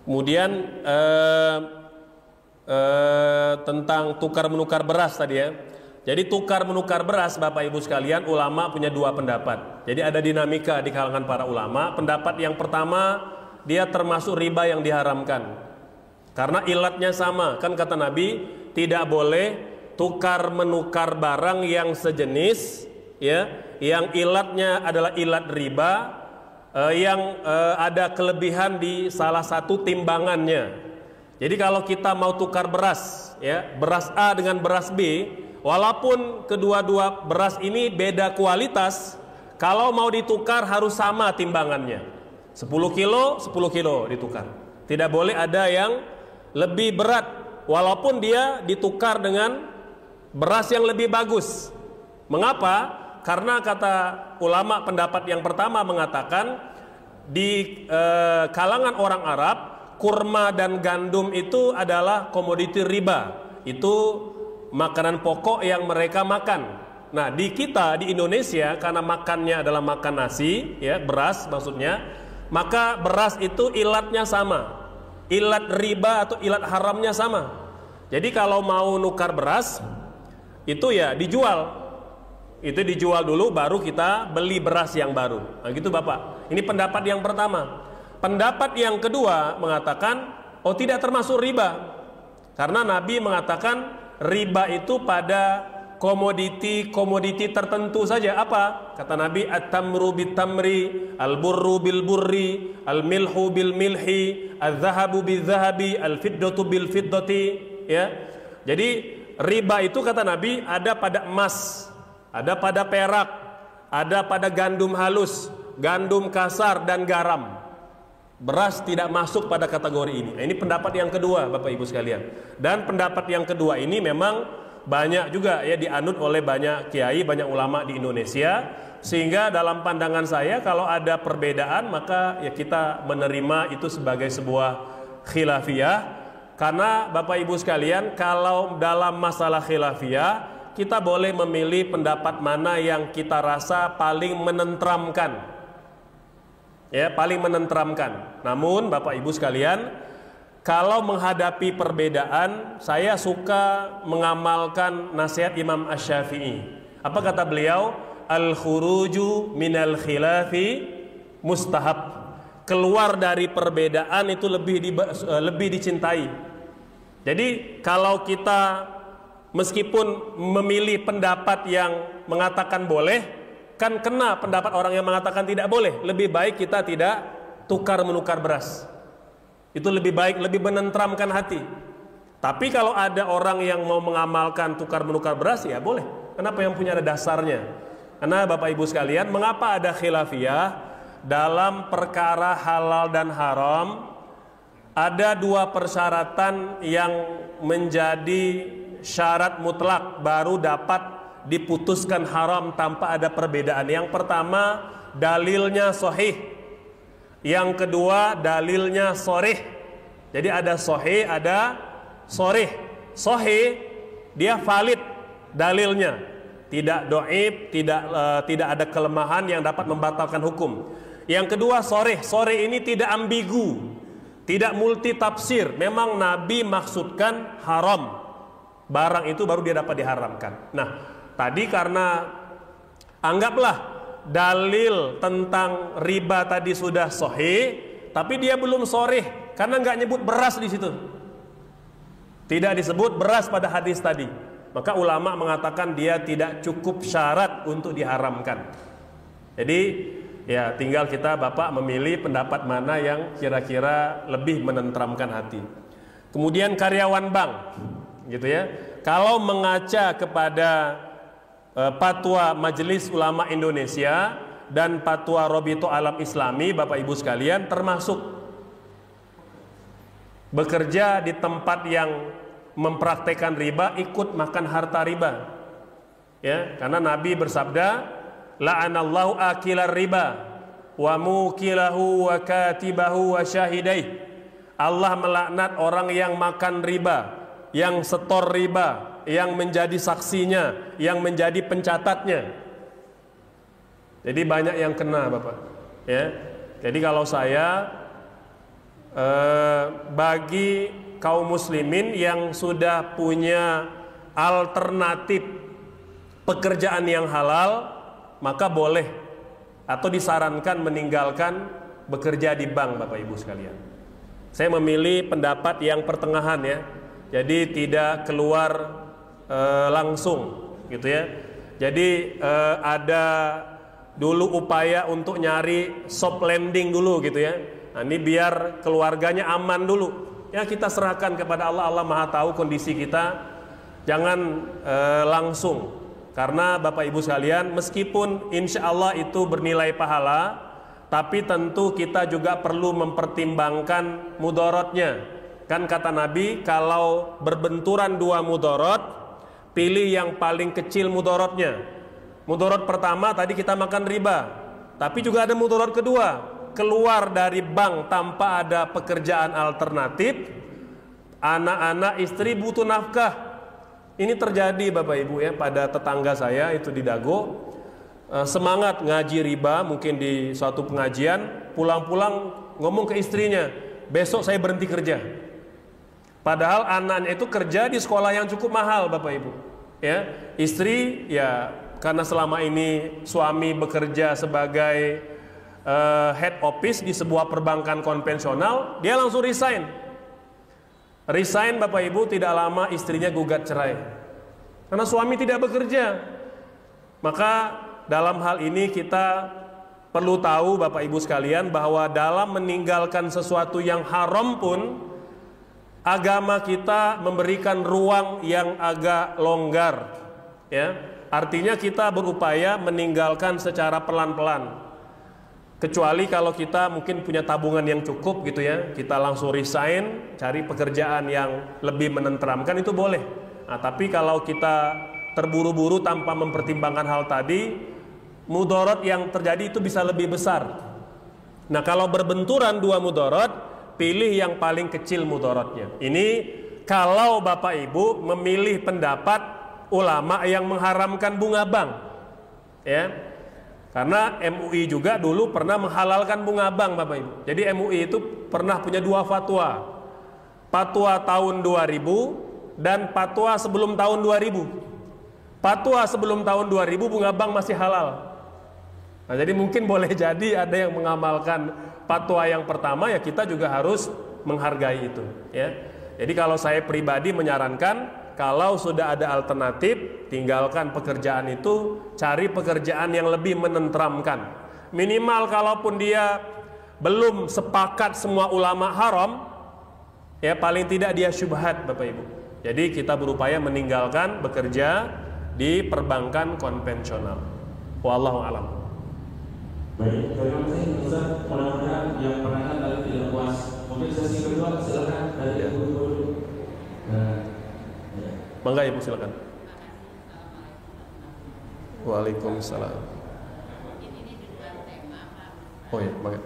A: Kemudian tentang tukar menukar beras tadi ya. Jadi tukar menukar beras Bapak Ibu sekalian, ulama punya dua pendapat. Jadi ada dinamika di kalangan para ulama. Pendapat yang pertama, dia termasuk riba yang diharamkan. Karena ilatnya sama, kan kata Nabi, tidak boleh tukar menukar barang yang sejenis ya, yang ilatnya adalah ilat riba, yang ada kelebihan di salah satu timbangannya. Jadi kalau kita mau tukar beras ya, beras A dengan beras B, walaupun kedua-dua beras ini beda kualitas, kalau mau ditukar harus sama timbangannya. 10 kilo, 10 kilo ditukar. Tidak boleh ada yang lebih berat, walaupun dia ditukar dengan beras yang lebih bagus. Mengapa? Karena kata ulama pendapat yang pertama mengatakan di kalangan orang Arab, kurma dan gandum itu adalah komoditi riba. Itu makanan pokok yang mereka makan. Nah, di kita di Indonesia karena makannya adalah makan nasi, ya, beras maksudnya, maka beras itu ilatnya sama. Ilat riba atau ilat haramnya sama. Jadi kalau mau nukar beras itu ya dijual. Itu dijual dulu baru kita beli beras yang baru. Nah, gitu Bapak. Ini pendapat yang pertama. Pendapat yang kedua mengatakan, oh tidak termasuk riba. Karena Nabi mengatakan riba itu pada komoditi tertentu saja. Apa? Kata Nabi, at-tamru bit-tamri, al-burru bil-burri, al-milhu bil-milhi, al-zahabu bil-zahabi, al-fiddatu bil-fiddati. Ya. Jadi riba itu kata Nabi ada pada emas, ada pada perak, ada pada gandum halus, gandum kasar dan garam. Beras tidak masuk pada kategori ini. Nah, ini pendapat yang kedua Bapak Ibu sekalian. Dan pendapat yang kedua ini memang banyak juga ya dianut oleh banyak kiai, banyak ulama di Indonesia. Sehingga dalam pandangan saya kalau ada perbedaan maka ya kita menerima itu sebagai sebuah khilafiyah. Karena Bapak Ibu sekalian kalau dalam masalah khilafiyah kita boleh memilih pendapat mana yang kita rasa paling menenteramkan. Ya, paling menenteramkan. Namun Bapak Ibu sekalian, kalau menghadapi perbedaan, saya suka mengamalkan nasihat Imam Asy-Syafi'i. Apa kata beliau? Al-khuruju minal khilafi mustahab. Keluar dari perbedaan itu lebih dicintai. Jadi kalau kita meskipun memilih pendapat yang mengatakan boleh, kan kena pendapat orang yang mengatakan tidak boleh. Lebih baik kita tidak tukar menukar beras. Itu lebih baik, lebih menenteramkan hati. Tapi kalau ada orang yang mau mengamalkan tukar menukar beras, ya boleh. Kenapa? Yang punya ada dasarnya. Karena Bapak Ibu sekalian, mengapa ada khilafiyah? Dalam perkara halal dan haram, ada dua persyaratan yang menjadi syarat mutlak baru dapat diputuskan haram tanpa ada perbedaan. Yang pertama, dalilnya sahih. Yang kedua, dalilnya sharih. Jadi ada sahih, ada sharih. Sahih dia valid dalilnya, tidak dhaif, tidak ada kelemahan yang dapat membatalkan hukum. Yang kedua, sharih. Sharih ini tidak ambigu, tidak multi tafsir. Memang Nabi maksudkan haram, barang itu baru dia dapat diharamkan. Nah, tadi karena anggaplah dalil tentang riba tadi sudah sahih, tapi dia belum sharih karena nggak nyebut beras di situ. Tidak disebut beras pada hadis tadi. Maka ulama mengatakan dia tidak cukup syarat untuk diharamkan. Jadi ya tinggal kita Bapak memilih pendapat mana yang kira-kira lebih menenteramkan hati. Kemudian karyawan bank, gitu ya. Kalau mengaca kepada fatwa Majelis Ulama Indonesia dan fatwa Robito Alam Islami, Bapak Ibu sekalian, termasuk bekerja di tempat yang mempraktekkan riba, ikut makan harta riba. Ya, karena Nabi bersabda, la'anallahu akilar riba wa mukilahu wa katibahu wa syahidaih. Allah melaknat orang yang makan riba, yang setor riba, yang menjadi saksinya, yang menjadi pencatatnya. Jadi banyak yang kena Bapak. Ya. Jadi kalau saya bagi kaum muslimin yang sudah punya alternatif pekerjaan yang halal, maka boleh atau disarankan meninggalkan bekerja di bank, Bapak Ibu sekalian. Saya memilih pendapat yang pertengahan ya. Jadi tidak keluar langsung gitu ya. Jadi ada dulu upaya untuk nyari soft landing dulu gitu ya. Nah, ini biar keluarganya aman dulu. Ya kita serahkan kepada Allah. Allah Maha tahu kondisi kita. Jangan langsung. Karena Bapak Ibu sekalian, meskipun insya Allah itu bernilai pahala, tapi tentu kita juga perlu mempertimbangkan mudorotnya. Kan kata Nabi, kalau berbenturan dua mudorot, pilih yang paling kecil mudorotnya. Mudorot pertama tadi kita makan riba, tapi juga ada mudorot kedua, keluar dari bank tanpa ada pekerjaan alternatif, anak-anak istri butuh nafkah. Ini terjadi Bapak Ibu ya, pada tetangga saya itu di Dago, semangat ngaji riba mungkin di suatu pengajian, pulang-pulang ngomong ke istrinya, besok saya berhenti kerja. Padahal anaknya itu kerja di sekolah yang cukup mahal Bapak Ibu ya. Istri ya karena selama ini suami bekerja sebagai head office di sebuah perbankan konvensional, dia langsung resign. Resign Bapak Ibu, tidak lama istrinya gugat cerai karena suami tidak bekerja. Maka dalam hal ini kita perlu tahu Bapak Ibu sekalian, bahwa dalam meninggalkan sesuatu yang haram pun agama kita memberikan ruang yang agak longgar ya. Artinya kita berupaya meninggalkan secara pelan-pelan. Kecuali kalau kita mungkin punya tabungan yang cukup gitu ya, kita langsung resign, cari pekerjaan yang lebih menenteramkan, itu boleh. Nah, tapi kalau kita terburu-buru tanpa mempertimbangkan hal tadi, mudorot yang terjadi itu bisa lebih besar. Nah, kalau berbenturan dua mudorot, pilih yang paling kecil mudorotnya. Ini kalau Bapak Ibu memilih pendapat ulama yang mengharamkan bunga bank, ya. Karena MUI juga dulu pernah menghalalkan bunga bank, Bapak Ibu. Jadi MUI itu pernah punya 2 fatwa. Fatwa tahun 2000 dan fatwa sebelum tahun 2000. Fatwa sebelum tahun 2000 bunga bank masih halal. Nah, jadi mungkin boleh jadi ada yang mengamalkan fatwa yang pertama, ya kita juga harus menghargai itu, ya. Jadi kalau saya pribadi menyarankan, kalau sudah ada alternatif, tinggalkan pekerjaan itu, cari pekerjaan yang lebih menenteramkan. Minimal kalaupun dia belum sepakat semua ulama haram, ya paling tidak dia syubhat, Bapak Ibu. Jadi kita berupaya meninggalkan bekerja di perbankan konvensional. Wallahu a'lam.
B: Baik, terima kasih Ustaz. Mudah-mudahan yang penanyakan tadi tidak puas. Mungkin sesi kedua silakan dari Ibu dulu.
A: Mangga Ibu silakan. Waalaikumsalam. Oh ya, mangga.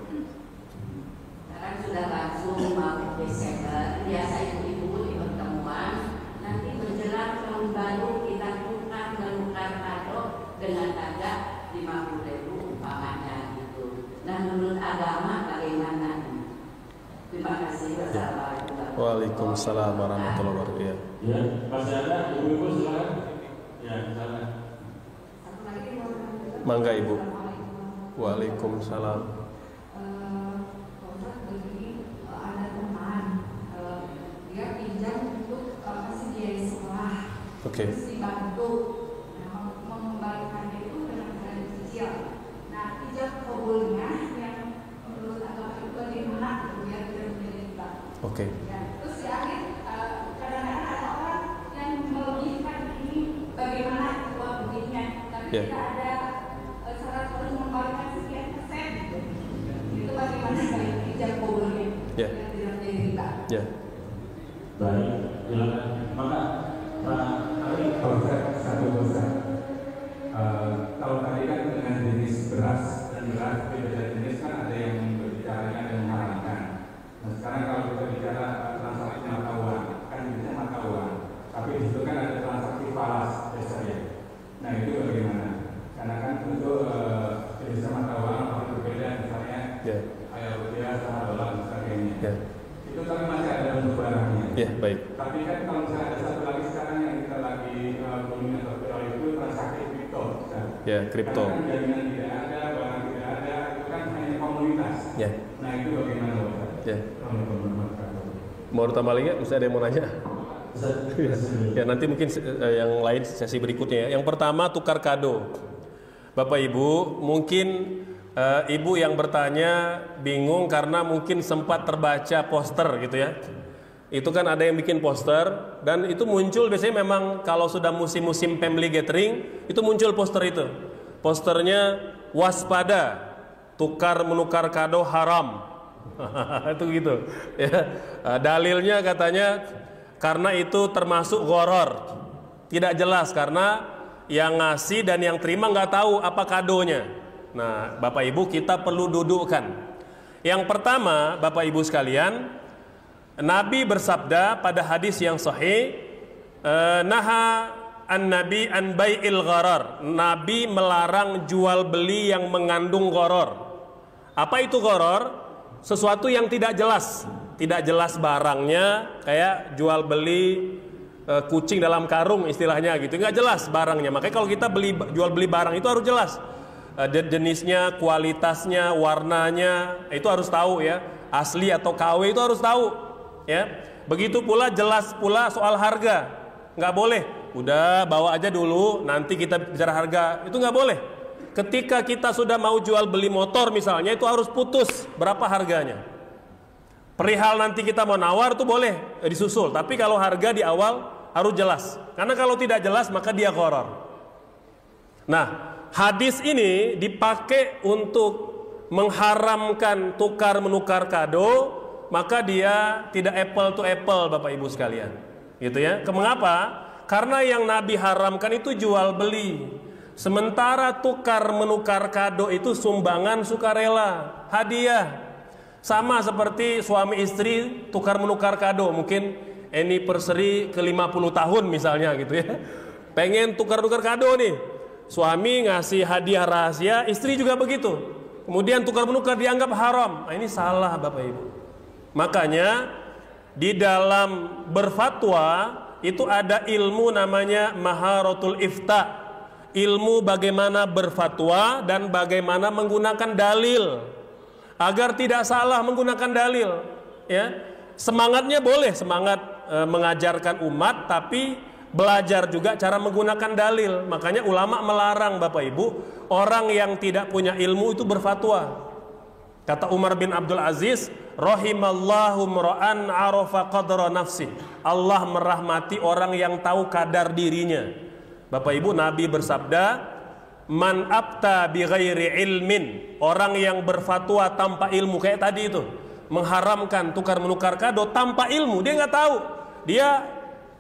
E: Sekarang sudah langsung mau Desember, biasa ibu-ibu di pertemuan nanti menjelang tahun baru kita menukar kado dengan harga 50.000 umpamanya gitu. Nah, menurut agama bagaimana? Terima kasih. Wassalamualaikum.
A: Waalaikumsalam warahmatullahi wabarakatuh.
B: Ya, masih ada ibu-ibu silakan. Ya, silakan.
A: Mangga Ibu. Waalaikumsalam.
F: Ada teman dia pinjam untuk kasih biaya sekolah.
A: Oke.
F: Terus dibantu mengembalikannya itu dengan cara dicicil. Nah, ijab kabulnya yang menurut agama itu bagaimana biar tidak menjadi riba.
A: Oke.
F: Ya, terus di akhir kadang-kadang ada orang yang melebihkan ini bagaimana uang begininya, tapi
A: Ya.
F: tidak ada syarat harus mengembalikan sekian persen. Itu bagaimana baik ijab kabulnya
A: Ya.
F: biar tidak menjadi riba.
A: Ya.
B: Baik, silakan. Maka Pak Ali,
C: Satu Ustaz. Kalau tadi kan dengan jenis beras dan beras beda jenis kan ada yang berbicara dan mengharamkan. Nah sekarang kalau kita bicara transaksi mata uang, kan jenisnya mata uang. Tapi di situ kan ada transaksi falas biasanya. Nah itu bagaimana? Karena kan untuk jenisnya mata uang apakah berbeda, misalnya
A: Ya.
C: ayat rupiah sama dolar dan sebagainya.
A: Ya.
C: Itu tapi masih ada bentuk barangnya.
A: Ya, baik.
C: Tapi kan kalau misalnya ada satu lagi sekarang yang kita lagi booming atau viral itu transaksi kripto.
A: Ya, kripto.
C: Karena kan jaminan tidak ada, barang tidak ada, itu kan hanya komunitas.
A: Ya.
C: Nah itu bagaimana Pak?
A: Ya.
C: Assalamualaikum warahmatullahi wabarakatuh.
A: Mau tambah lagi nggak? Mesti ada yang mau nanya?
B: Ustaz.
A: Ya, nanti mungkin yang lain sesi berikutnya ya. Yang pertama, tukar kado. Bapak Ibu, mungkin Ibu yang bertanya bingung karena mungkin sempat terbaca poster gitu ya. Itu kan ada yang bikin poster dan itu muncul biasanya memang kalau sudah musim-musim family gathering itu muncul poster itu. Posternya waspada, tukar menukar kado haram. Itu gitu ya. Dalilnya katanya karena itu termasuk gharar. Tidak jelas karena yang ngasih dan yang terima nggak tahu apa kadonya. Nah, Bapak Ibu kita perlu dudukkan. Yang pertama, Bapak Ibu sekalian, Nabi bersabda pada hadis yang sahih, naha an-nabi an bai'il gharar. Nabi melarang jual beli yang mengandung gharar. Apa itu gharar? Sesuatu yang tidak jelas. Tidak jelas barangnya, kayak jual beli kucing dalam karung istilahnya gitu. Nggak jelas barangnya. Makanya kalau kita jual beli barang itu harus jelas. Jenisnya, kualitasnya, warnanya itu harus tahu ya, asli atau KW itu harus tahu ya. Begitu pula jelas pula soal harga, nggak boleh udah bawa aja dulu nanti kita bicara harga, itu nggak boleh. Ketika kita sudah mau jual beli motor misalnya itu harus putus berapa harganya. Perihal nanti kita mau nawar tuh boleh disusul, tapi kalau harga di awal harus jelas, karena kalau tidak jelas maka dia gharar. Nah, hadis ini dipakai untuk mengharamkan tukar menukar kado, maka dia tidak apple to apple Bapak Ibu sekalian. Gitu ya. Mengapa? Karena yang Nabi haramkan itu jual beli. Sementara tukar menukar kado itu sumbangan sukarela, hadiah. Sama seperti suami istri tukar menukar kado, mungkin anniversary ke 50 tahun misalnya gitu ya. pengen tukar-tukar kado nih. Suami ngasih hadiah rahasia, istri juga begitu. Kemudian tukar-menukar dianggap haram. Nah, ini salah Bapak Ibu. Makanya di dalam berfatwa itu ada ilmu namanya maharatul ifta. Ilmu bagaimana berfatwa dan bagaimana menggunakan dalil agar tidak salah menggunakan dalil, ya. Semangatnya boleh semangat mengajarkan umat, tapi belajar juga cara menggunakan dalil. Makanya ulama melarang Bapak Ibu orang yang tidak punya ilmu itu berfatwa. Kata Umar bin Abdul Aziz, rahimallahu mra'an arafa qadra nafsi. Allah merahmati orang yang tahu kadar dirinya. Bapak Ibu, Nabi bersabda, man abta bi ghairi ilmin, orang yang berfatwa tanpa ilmu, kayak tadi itu mengharamkan tukar menukar kado tanpa ilmu, dia nggak tahu, dia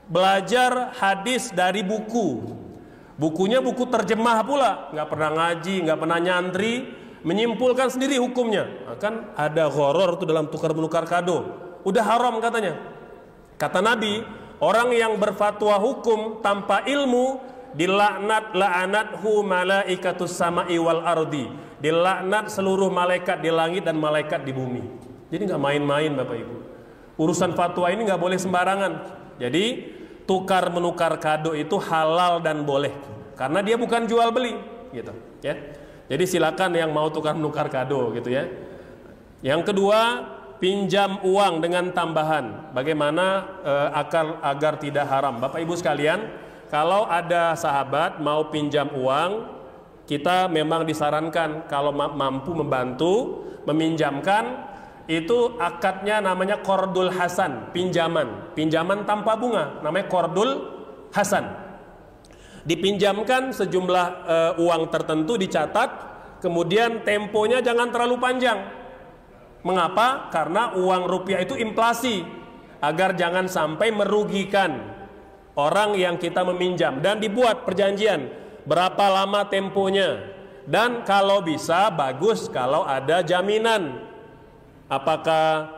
A: belajar hadis dari buku, bukunya buku terjemah pula, nggak pernah ngaji, nggak pernah nyantri, menyimpulkan sendiri hukumnya. Kan ada gharar tuh dalam tukar menukar kado, udah haram katanya. Kata Nabi, orang yang berfatwa hukum tanpa ilmu dilaknat la'anathu malaikatus sama'i wal ardi, dilaknat seluruh malaikat di langit dan malaikat di bumi. Jadi nggak main-main Bapak Ibu, urusan fatwa ini nggak boleh sembarangan. Jadi tukar menukar kado itu halal dan boleh karena dia bukan jual beli gitu ya. Jadi silakan yang mau tukar menukar kado gitu ya. Yang kedua, pinjam uang dengan tambahan. Bagaimana agar tidak haram? Bapak Ibu sekalian, kalau ada sahabat mau pinjam uang, kita memang disarankan kalau mampu membantu meminjamkan, itu akadnya namanya qardul hasan, pinjaman tanpa bunga, namanya qardul hasan. Dipinjamkan sejumlah uang tertentu dicatat, kemudian temponya jangan terlalu panjang. Mengapa? Karena uang rupiah itu inflasi, agar jangan sampai merugikan orang yang kita meminjam, dan dibuat perjanjian berapa lama temponya, dan kalau bisa bagus kalau ada jaminan. Apakah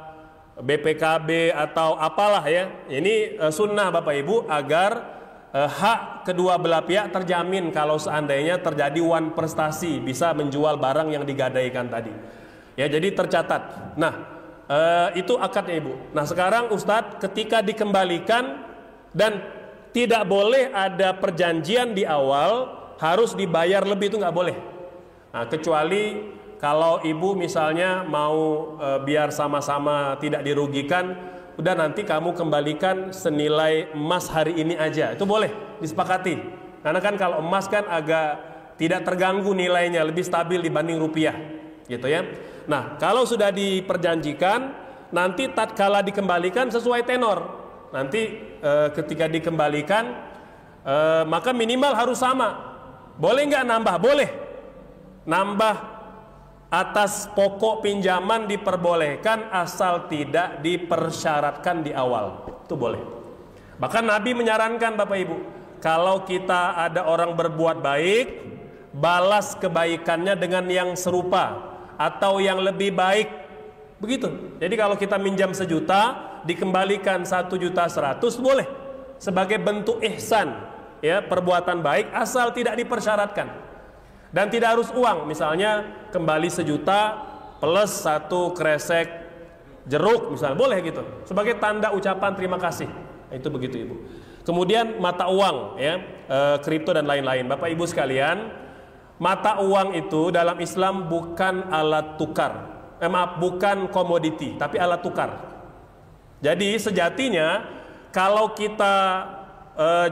A: BPKB atau apalah ya. Ini sunnah Bapak Ibu agar hak kedua belah pihak terjamin kalau seandainya terjadi wan prestasi, bisa menjual barang yang digadaikan tadi. Ya, jadi tercatat. Nah, itu akadnya Ibu. Nah, sekarang Ustadz, ketika dikembalikan dan tidak boleh ada perjanjian di awal harus dibayar lebih, itu nggak boleh. Nah, kecuali kalau ibu misalnya mau biar sama-sama tidak dirugikan, udah nanti kamu kembalikan senilai emas hari ini aja, itu boleh disepakati. Karena kan kalau emas kan agak tidak terganggu nilainya, lebih stabil dibanding rupiah, gitu ya. Nah, kalau sudah diperjanjikan, nanti tatkala dikembalikan sesuai tenor. Nanti ketika dikembalikan, maka minimal harus sama. Boleh nggak nambah? Boleh. Nambah atas pokok pinjaman diperbolehkan asal tidak dipersyaratkan di awal. Itu boleh. Bahkan Nabi menyarankan Bapak Ibu, kalau kita ada orang berbuat baik, balas kebaikannya dengan yang serupa atau yang lebih baik. Begitu. Jadi kalau kita minjam 1 juta, dikembalikan 1.100.000 boleh. Sebagai bentuk ihsan, ya, perbuatan baik asal tidak dipersyaratkan. Dan tidak harus uang, misalnya kembali 1 juta plus 1 kresek jeruk misalnya, boleh gitu, sebagai tanda ucapan terima kasih. Itu begitu Ibu. Kemudian mata uang, ya, kripto dan lain-lain. Bapak Ibu sekalian, mata uang itu dalam Islam bukan alat tukar, bukan komoditi, tapi alat tukar. Jadi sejatinya kalau kita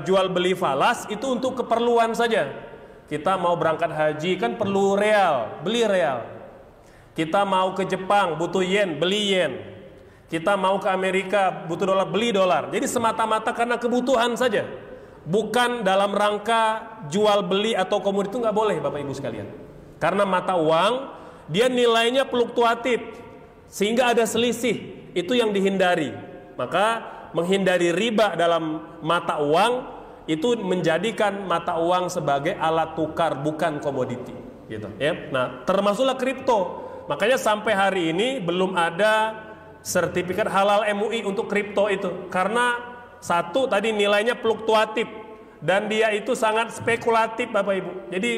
A: jual beli falas itu untuk keperluan saja. Kita mau berangkat haji kan perlu real, beli real. Kita mau ke Jepang butuh yen, beli yen. Kita mau ke Amerika butuh dolar, beli dolar. Jadi semata-mata karena kebutuhan saja, bukan dalam rangka jual beli atau komoditi. Itu nggak boleh Bapak Ibu sekalian. Karena mata uang dia nilainya fluktuatif sehingga ada selisih, itu yang dihindari. Maka menghindari riba dalam mata uang itu menjadikan mata uang sebagai alat tukar, bukan komoditi, gitu ya. Nah, termasuklah kripto. Makanya sampai hari ini belum ada sertifikat halal MUI untuk kripto itu, karena satu tadi nilainya fluktuatif, dan dia itu sangat spekulatif Bapak Ibu. Jadi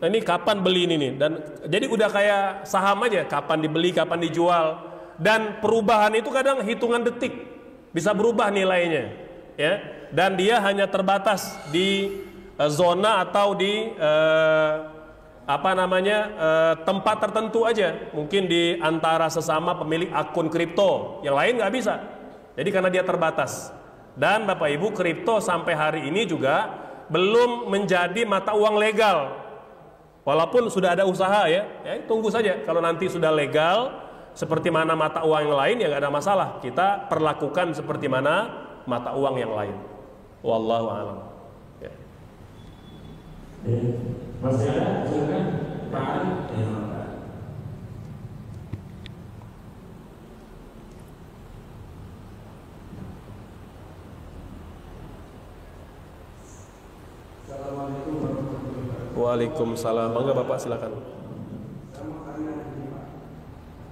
A: ini kapan beli ini nih, dan jadi udah kayak saham aja, kapan dibeli, kapan dijual, dan perubahan itu kadang hitungan detik bisa berubah nilainya, ya. Dan dia hanya terbatas di zona atau di tempat tertentu aja, mungkin di antara sesama pemilik akun kripto, yang lain nggak bisa. Jadi karena dia terbatas. Dan Bapak Ibu, kripto sampai hari ini juga belum menjadi mata uang legal. Walaupun sudah ada usaha ya tunggu saja. Kalau nanti sudah legal seperti mana mata uang yang lain ya nggak ada masalah. Kita perlakukan seperti mana mata uang yang lain. Wallahu a'lam. Ya.
B: Masih ada? Silakan Pak Ali.
G: Assalamualaikum warahmatullahi wabarakatuh.
A: Waalaikumsalam. Bangga Bapak, silakan.
G: Saya mau tanya begini Pak,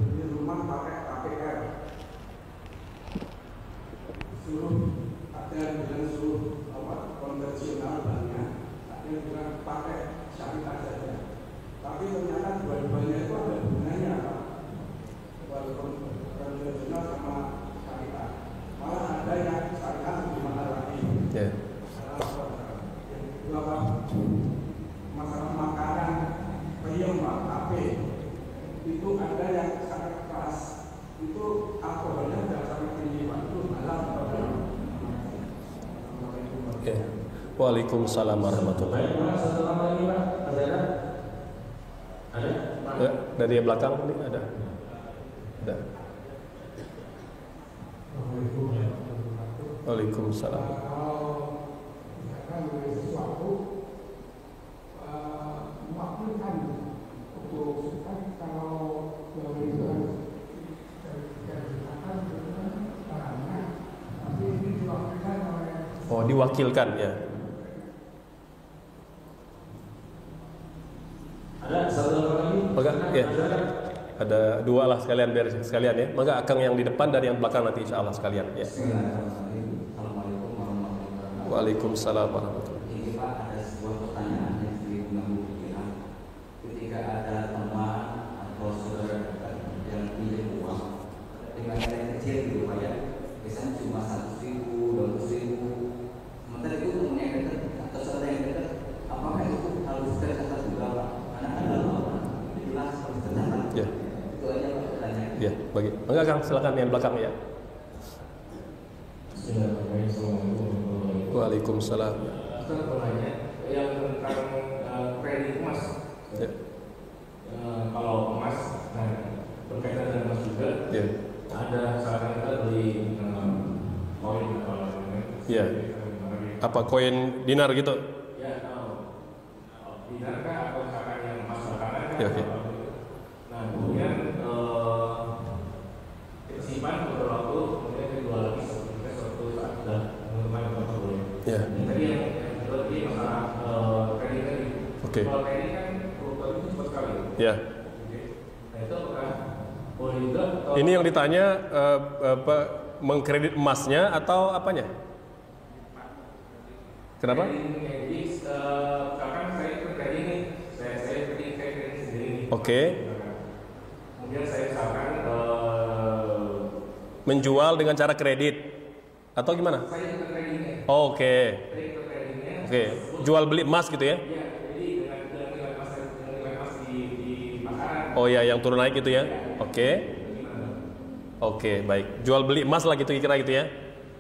G: beli rumah pakai KPR, ada yang bilang suruh konvensional banknya, ada yang bilang pakai syariah saja. Tapi ternyata dua-duanya itu ada gunanya Pak, walaupun konvensional sama syariah. Malah ada yang syariah lebih mahal lagi.
A: Yeah.
G: Masalah makanan peyem Pak, tapi itu ada yang sangat keras, itu alkoholnya sudah sangat tinggi Pak, itu halal Pak.
A: Yeah. Waalaikumsalam warahmatullahi wabarakatuh.
B: Baik, satu nama lagi Pak, ada? Ada?
A: Ya, dari yang belakang ini ada. Ada. Waalaikumsalam. Oh, diwakilkan ya.
B: Ada satu nama lagi?
A: Maka ya. Ada dua lah sekalian biar sekalian ya. Maka akang yang di depan dan yang belakang nanti insya Allah sekalian ya.
H: Assalamualaikum warahmatullahi wabarakatuh.
A: Waalaikumsalam warahmatullahi wabarakatuh.
H: Ini Pak, ada sebuah pertanyaan yang sering mengganggu pikiran. Ketika ada teman atau saudara dekat yang pinjam uang dengan cara yang kecil gitu Pak ya, biasanya cuma 100.000, 200.000. Sementara itu teman yang dekat atau saudara yang dekat, apakah itu harus tercatat juga Pak? Karena ada orang jelas harus tercatat.
A: Ya.
H: Itu aja Pak pertanyaan.
A: Ya, bagi. Enggak Kang, silakan yang belakang ya. Waalaikumsalam.
C: Ustaz bertanya yang tentang kredit emas.
A: Ya.
C: Kalau emas, nah, berkaitan dengan emas juga,
A: Ya.
C: ada saat kita beli koin atau
A: Ya. Apa koin dinar gitu?
C: ya dinar kah atau misalkan yang emas bakaran kan?
A: Ya, oke.
C: Nah kemudian kita simpan beberapa waktu, kemudian kita jual lagi suatu saat sudah menentukan berapa boleh.
A: Ya.
C: Tadi yang lebih masalah kredit tadi.
A: Oke.
C: Kalau kredit kan perubahan itu cepat sekali.
A: Ya.
C: Nah itu apakah boleh juga?
A: Ini yang ditanya mengkredit emasnya atau apanya? Kenapa?
C: Jadi misalkan saya kredit nih, saya kredit sendiri.
A: Oke.
C: Kemudian saya misalkan
A: Menjual dengan cara kredit atau gimana?
C: saya ikut kreditnya.
A: Oh, oke.
C: Saya ikut kreditnya.
A: Oke. Jual beli emas gitu ya?
C: Iya, jadi dengan nilai emas di pasaran.
A: Oh ya, yang turun naik gitu ya? Oke.
C: Gimana?
A: Oke, baik. Jual beli emas lah gitu kira gitu ya?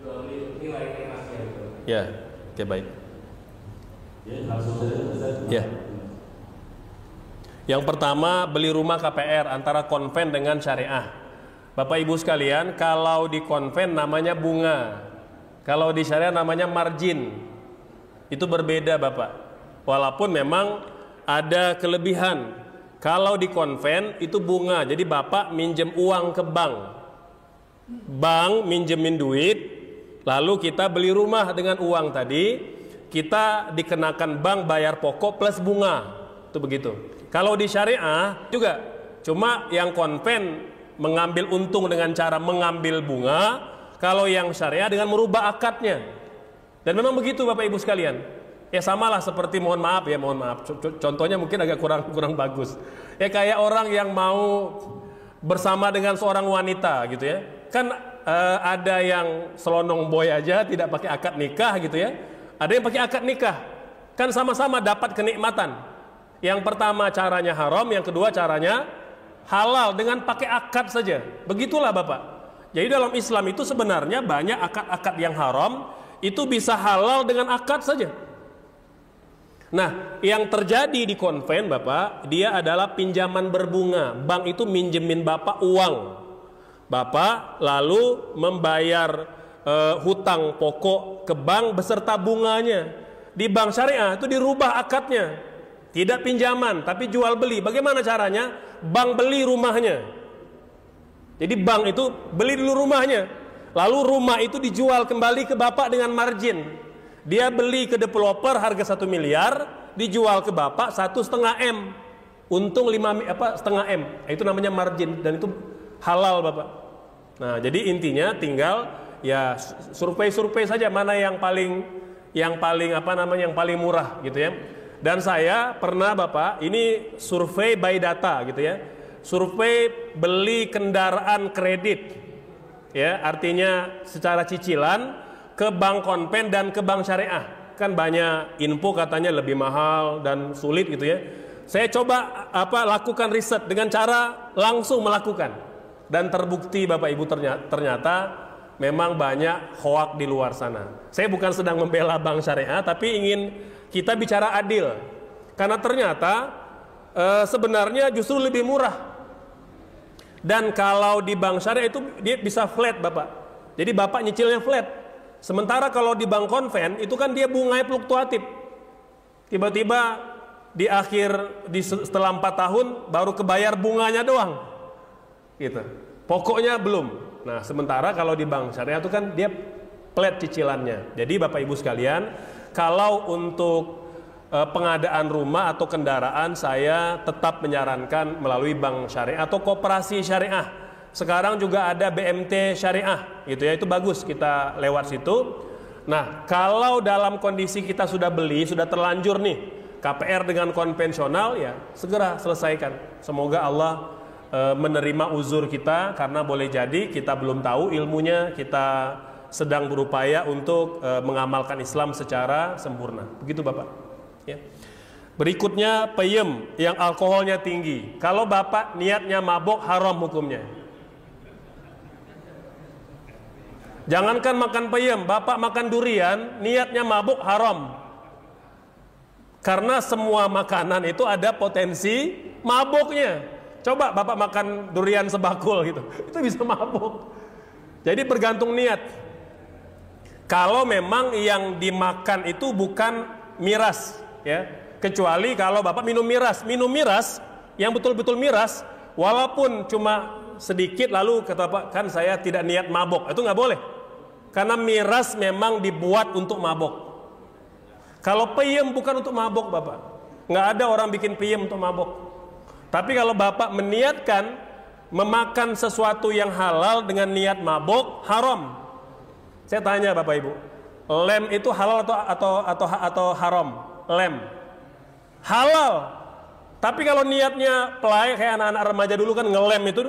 C: Jual beli nilai emasnya gitu.
A: Ya. Oke, baik.
B: Ya, langsung saja Ustaz.
A: Ya. Yang pertama, beli rumah KPR antara konven dengan syariah. Bapak Ibu sekalian, kalau di konven namanya bunga, kalau di syariah namanya margin. Itu berbeda Bapak. Walaupun memang ada kelebihan. Kalau di konven itu bunga, jadi Bapak minjem uang ke bank. Bank minjemin duit, lalu kita beli rumah dengan uang tadi, kita dikenakan bank bayar pokok plus bunga. Itu begitu. Kalau di syariah juga, cuma yang konven mengambil untung dengan cara mengambil bunga, kalau yang syariah dengan merubah akadnya. Dan memang begitu Bapak Ibu sekalian. Ya samalah seperti mohon maaf. Contohnya mungkin agak kurang bagus. Ya kayak orang yang mau bersama dengan seorang wanita gitu ya. Kan ada yang selonong boy aja tidak pakai akad nikah gitu ya. Ada yang pakai akad nikah. Kan sama-sama dapat kenikmatan. Yang pertama caranya haram, yang kedua caranya halal dengan pakai akad saja. Begitulah Bapak. Jadi dalam Islam itu sebenarnya banyak akad-akad yang haram itu bisa halal dengan akad saja. Nah, yang terjadi di konven Bapak, dia adalah pinjaman berbunga. Bank itu minjemin Bapak uang. Bapak lalu membayar hutang pokok ke bank beserta bunganya. Di bank syariah itu dirubah akadnya. Tidak pinjaman, tapi jual beli. Bagaimana caranya? Bank beli rumahnya. Jadi bank itu beli dulu rumahnya. Lalu rumah itu dijual kembali ke Bapak dengan margin. Dia beli ke developer harga 1 miliar, dijual ke Bapak 1,5 M. Untung 5,5 M. Itu namanya margin dan itu halal Bapak. Nah, jadi intinya tinggal ya survei saja mana yang paling murah gitu ya. Dan saya pernah Bapak, ini survei by data gitu ya. Survei beli kendaraan kredit. Ya, artinya secara cicilan ke bank konven dan ke bank syariah. Kan banyak info katanya lebih mahal dan sulit gitu ya. Saya coba lakukan riset dengan cara langsung melakukan. Dan terbukti Bapak Ibu ternyata memang banyak hoak di luar sana. Saya bukan sedang membela bank syariah, tapi ingin kita bicara adil. Karena ternyata sebenarnya justru lebih murah. Dan kalau di bank syariah itu dia bisa flat Bapak. Jadi Bapak nyicilnya flat. Sementara kalau di bank konven itu kan dia bunganya fluktuatif. Tiba-tiba di setelah 4 tahun baru kebayar bunganya doang. Gitu. Pokoknya belum. Nah, sementara kalau di bank syariah itu kan dia flat cicilannya. Jadi Bapak Ibu sekalian, kalau untuk pengadaan rumah atau kendaraan saya tetap menyarankan melalui bank syariah atau koperasi syariah. Sekarang juga ada BMT syariah gitu ya, itu bagus kita lewat situ. Nah, kalau dalam kondisi kita sudah beli, sudah terlanjur nih KPR dengan konvensional, ya segera selesaikan. Semoga Allah menerima uzur kita, karena boleh jadi kita belum tahu ilmunya, kita sedang berupaya untuk mengamalkan Islam secara sempurna. Begitu Bapak ya. Berikutnya peyem yang alkoholnya tinggi. Kalau Bapak niatnya mabok, haram hukumnya. Jangankan makan peyem, Bapak makan durian, niatnya mabuk, haram. Karena semua makanan itu ada potensi mabuknya. Coba Bapak makan durian sebakul gitu, itu bisa mabuk. Jadi bergantung niat. Kalau memang yang dimakan itu bukan miras, ya. Kecuali kalau Bapak minum miras yang betul-betul miras, walaupun cuma sedikit lalu kata Bapak, kan saya tidak niat mabuk, itu nggak boleh. Karena miras memang dibuat untuk mabok. Kalau peyem bukan untuk mabok Bapak. Nggak ada orang bikin peyem untuk mabok. Tapi kalau Bapak meniatkan memakan sesuatu yang halal dengan niat mabok, haram. Saya tanya Bapak Ibu, lem itu halal atau haram? Lem halal. Tapi kalau niatnya play kayak anak-anak remaja dulu kan ngelem itu,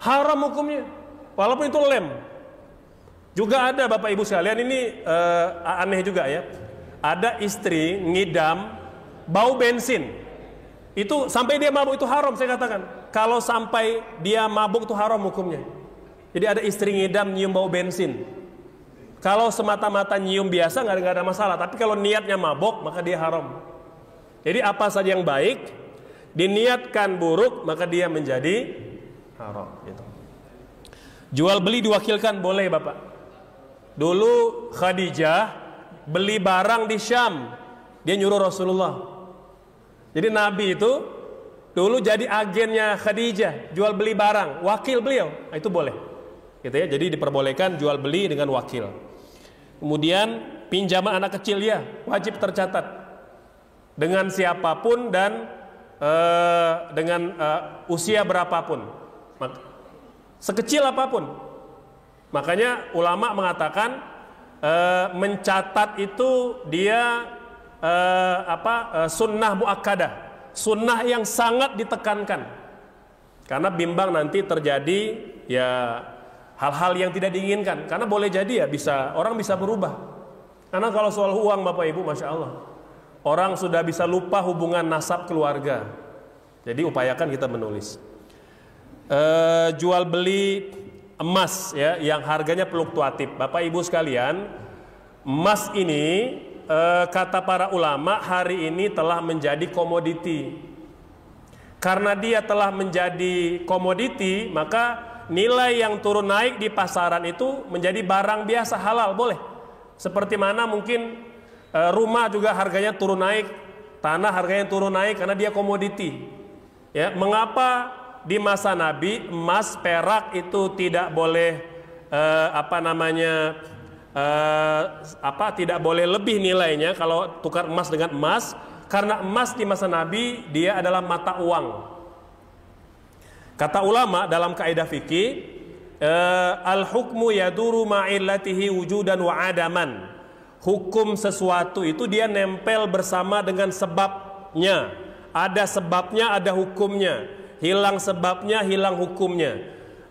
A: haram hukumnya. Walaupun itu lem. Juga ada Bapak Ibu sekalian, ini aneh juga ya. Ada istri ngidam bau bensin. Itu sampai dia mabuk itu haram, saya katakan. Kalau sampai dia mabuk itu haram hukumnya. Jadi ada istri ngidam nyium bau bensin. Kalau semata-mata nyium biasa nggak ada masalah, tapi kalau niatnya mabuk maka dia haram. Jadi apa saja yang baik diniatkan buruk maka dia menjadi haram. Gitu. Jual beli diwakilkan boleh Bapak. Dulu Khadijah beli barang di Syam, dia nyuruh Rasulullah. Jadi Nabi itu dulu jadi agennya Khadijah, jual beli barang, wakil beliau, itu boleh. Gitu ya. Jadi diperbolehkan jual beli dengan wakil. Kemudian pinjaman anak kecil ya wajib tercatat dengan siapapun dan dengan usia berapapun, sekecil apapun. Makanya ulama mengatakan mencatat itu dia sunnah muakkadah, sunnah yang sangat ditekankan. Karena bimbang nanti terjadi ya hal-hal yang tidak diinginkan. Karena boleh jadi ya orang bisa berubah. Karena kalau soal uang Bapak Ibu, Masya Allah, orang sudah bisa lupa hubungan nasab keluarga. Jadi upayakan kita menulis. Jual beli emas ya, yang harganya fluktuatif. Bapak Ibu sekalian, emas ini kata para ulama hari ini telah menjadi komoditi. Karena dia telah menjadi komoditi, maka nilai yang turun naik di pasaran itu menjadi barang biasa halal, boleh. Seperti mana mungkin rumah juga harganya turun naik, tanah harganya turun naik karena dia komoditi. Ya, mengapa di masa Nabi emas, perak itu tidak boleh tidak boleh lebih nilainya kalau tukar emas dengan emas, karena emas di masa Nabi dia adalah mata uang. Kata ulama dalam kaidah fikih, al-hukmu yaduru ma'illatihi wujudan wa adaman. Hukum sesuatu itu dia nempel bersama dengan sebabnya. Ada sebabnya, ada hukumnya. Hilang sebabnya, hilang hukumnya.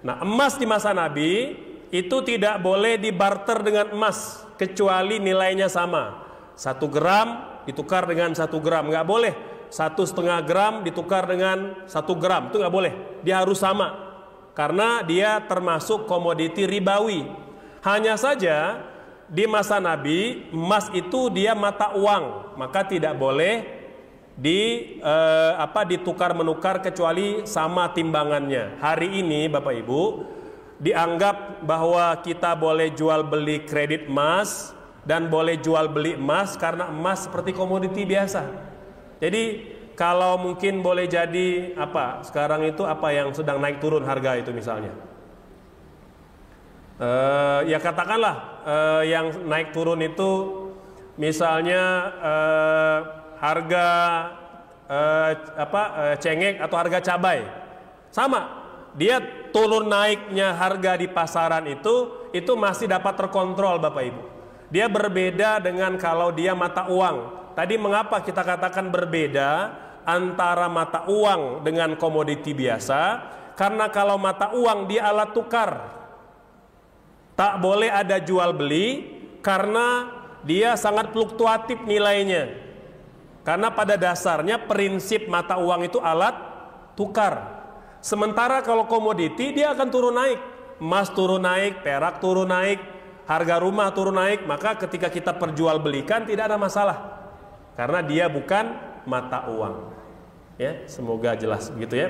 A: Nah, emas di masa Nabi itu tidak boleh dibarter dengan emas kecuali nilainya sama. 1 gram ditukar dengan 1 gram, nggak boleh. 1,5 gram ditukar dengan 1 gram, itu nggak boleh. Dia harus sama, karena dia termasuk komoditi ribawi. Hanya saja di masa Nabi emas itu dia mata uang, maka tidak boleh ditukar menukar kecuali sama timbangannya. Hari ini Bapak Ibu dianggap bahwa kita boleh jual beli kredit emas dan boleh jual beli emas karena emas seperti komoditi biasa. Jadi kalau mungkin boleh jadi sekarang itu apa yang sedang naik turun harga itu misalnya, ya katakanlah yang naik turun itu misalnya harga cengek atau harga cabai, sama dia turun naiknya harga di pasaran itu masih dapat terkontrol Bapak Ibu. Dia berbeda dengan kalau dia mata uang. Tadi mengapa kita katakan berbeda antara mata uang dengan komoditi biasa? Karena kalau mata uang dia alat tukar, tak boleh ada jual beli karena dia sangat fluktuatif nilainya. Karena pada dasarnya prinsip mata uang itu alat tukar. Sementara kalau komoditi dia akan turun naik. Emas turun naik, perak turun naik, harga rumah turun naik. Maka ketika kita perjualbelikan tidak ada masalah, karena dia bukan mata uang. Ya, semoga jelas begitu ya.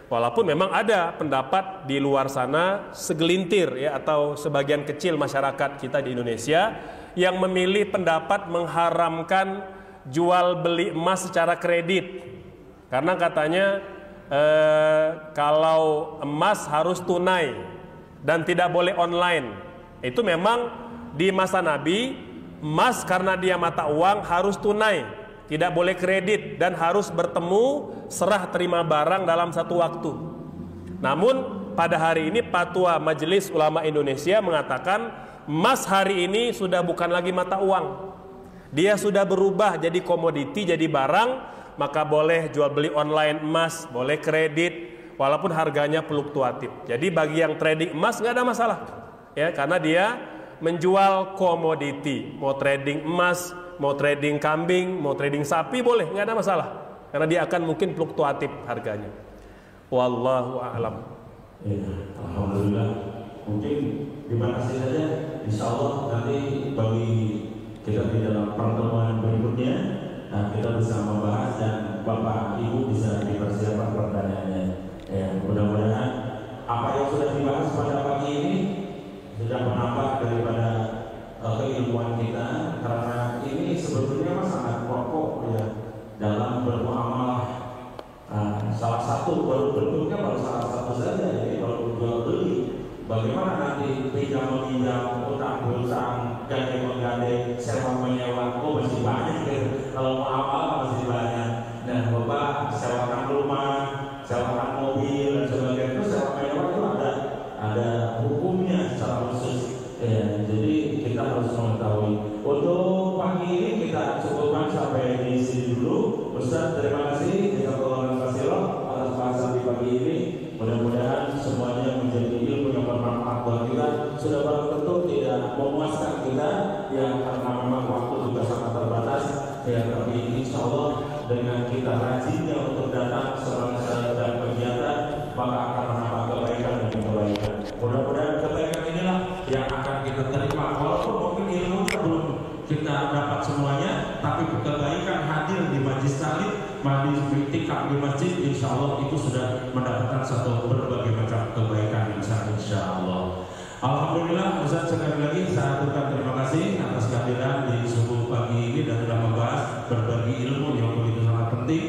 A: Walaupun memang ada pendapat di luar sana segelintir ya, atau sebagian kecil masyarakat kita di Indonesia yang memilih pendapat mengharamkan jual beli emas secara kredit, karena katanya kalau emas harus tunai dan tidak boleh online. Itu memang di masa Nabi emas karena dia mata uang harus tunai, tidak boleh kredit dan harus bertemu serah terima barang dalam satu waktu. Namun pada hari ini Fatwa Majelis Ulama Indonesia mengatakan emas hari ini sudah bukan lagi mata uang. Dia sudah berubah jadi komoditi, jadi barang, maka boleh jual beli online emas, boleh kredit, walaupun harganya fluktuatif. Jadi bagi yang trading emas nggak ada masalah, ya, karena dia menjual komoditi. Mau trading emas, mau trading kambing, mau trading sapi boleh, nggak ada masalah, karena dia akan mungkin fluktuatif harganya. Wallahu a'lam.
B: Ya, alhamdulillah. Mungkin dibatasi saja. Insya Allah nanti bagi kita di dalam pertemuan berikutnya kita bisa membahas dan Bapak Ibu bisa dipersiapkan pertanyaannya. Ya, mudah-mudahan apa yang sudah dibahas pada pagi ini sudah menambah daripada keilmuan kita, karena ini sebetulnya sangat pokok ya dalam bermuamalah. Salah satu bentuknya baru salah satu saja, jadi baru jual beli. Bagaimana nanti pinjam meminjam, utang piutang, gandeng menggandeng, sewa menyewa, masih banyak gitu. Kalau mau apa masih banyak. Nah, Bapak sewakan rumah, sewakan mobil dan sebagainya, itu sewa menyewa itu ada hukumnya secara khusus. Ya, jadi kita harus mengetahui. Untuk pagi ini kita cukupkan sampai memuaskan kita yang karena memang waktu juga sangat terbatas ya, tapi insya Allah dengan kita rajinnya untuk datang semangat dan kegiatan maka akan menambah kebaikan demi kebaikan. Mudah-mudahan kebaikan inilah yang akan kita terima walaupun mungkin ilmunya belum kita dapat semuanya, tapi kebaikan hadir di majlis taklim, majlis iktikaf di masjid, insya Allah itu sudah mendapatkan satu berbagai macam kebaikan insya Allah. Alhamdulillah, Ustaz sekali lagi saya aturkan terima kasih atas kehadiran di subuh pagi ini dan sudah membahas berbagi ilmu yang begitu sangat penting.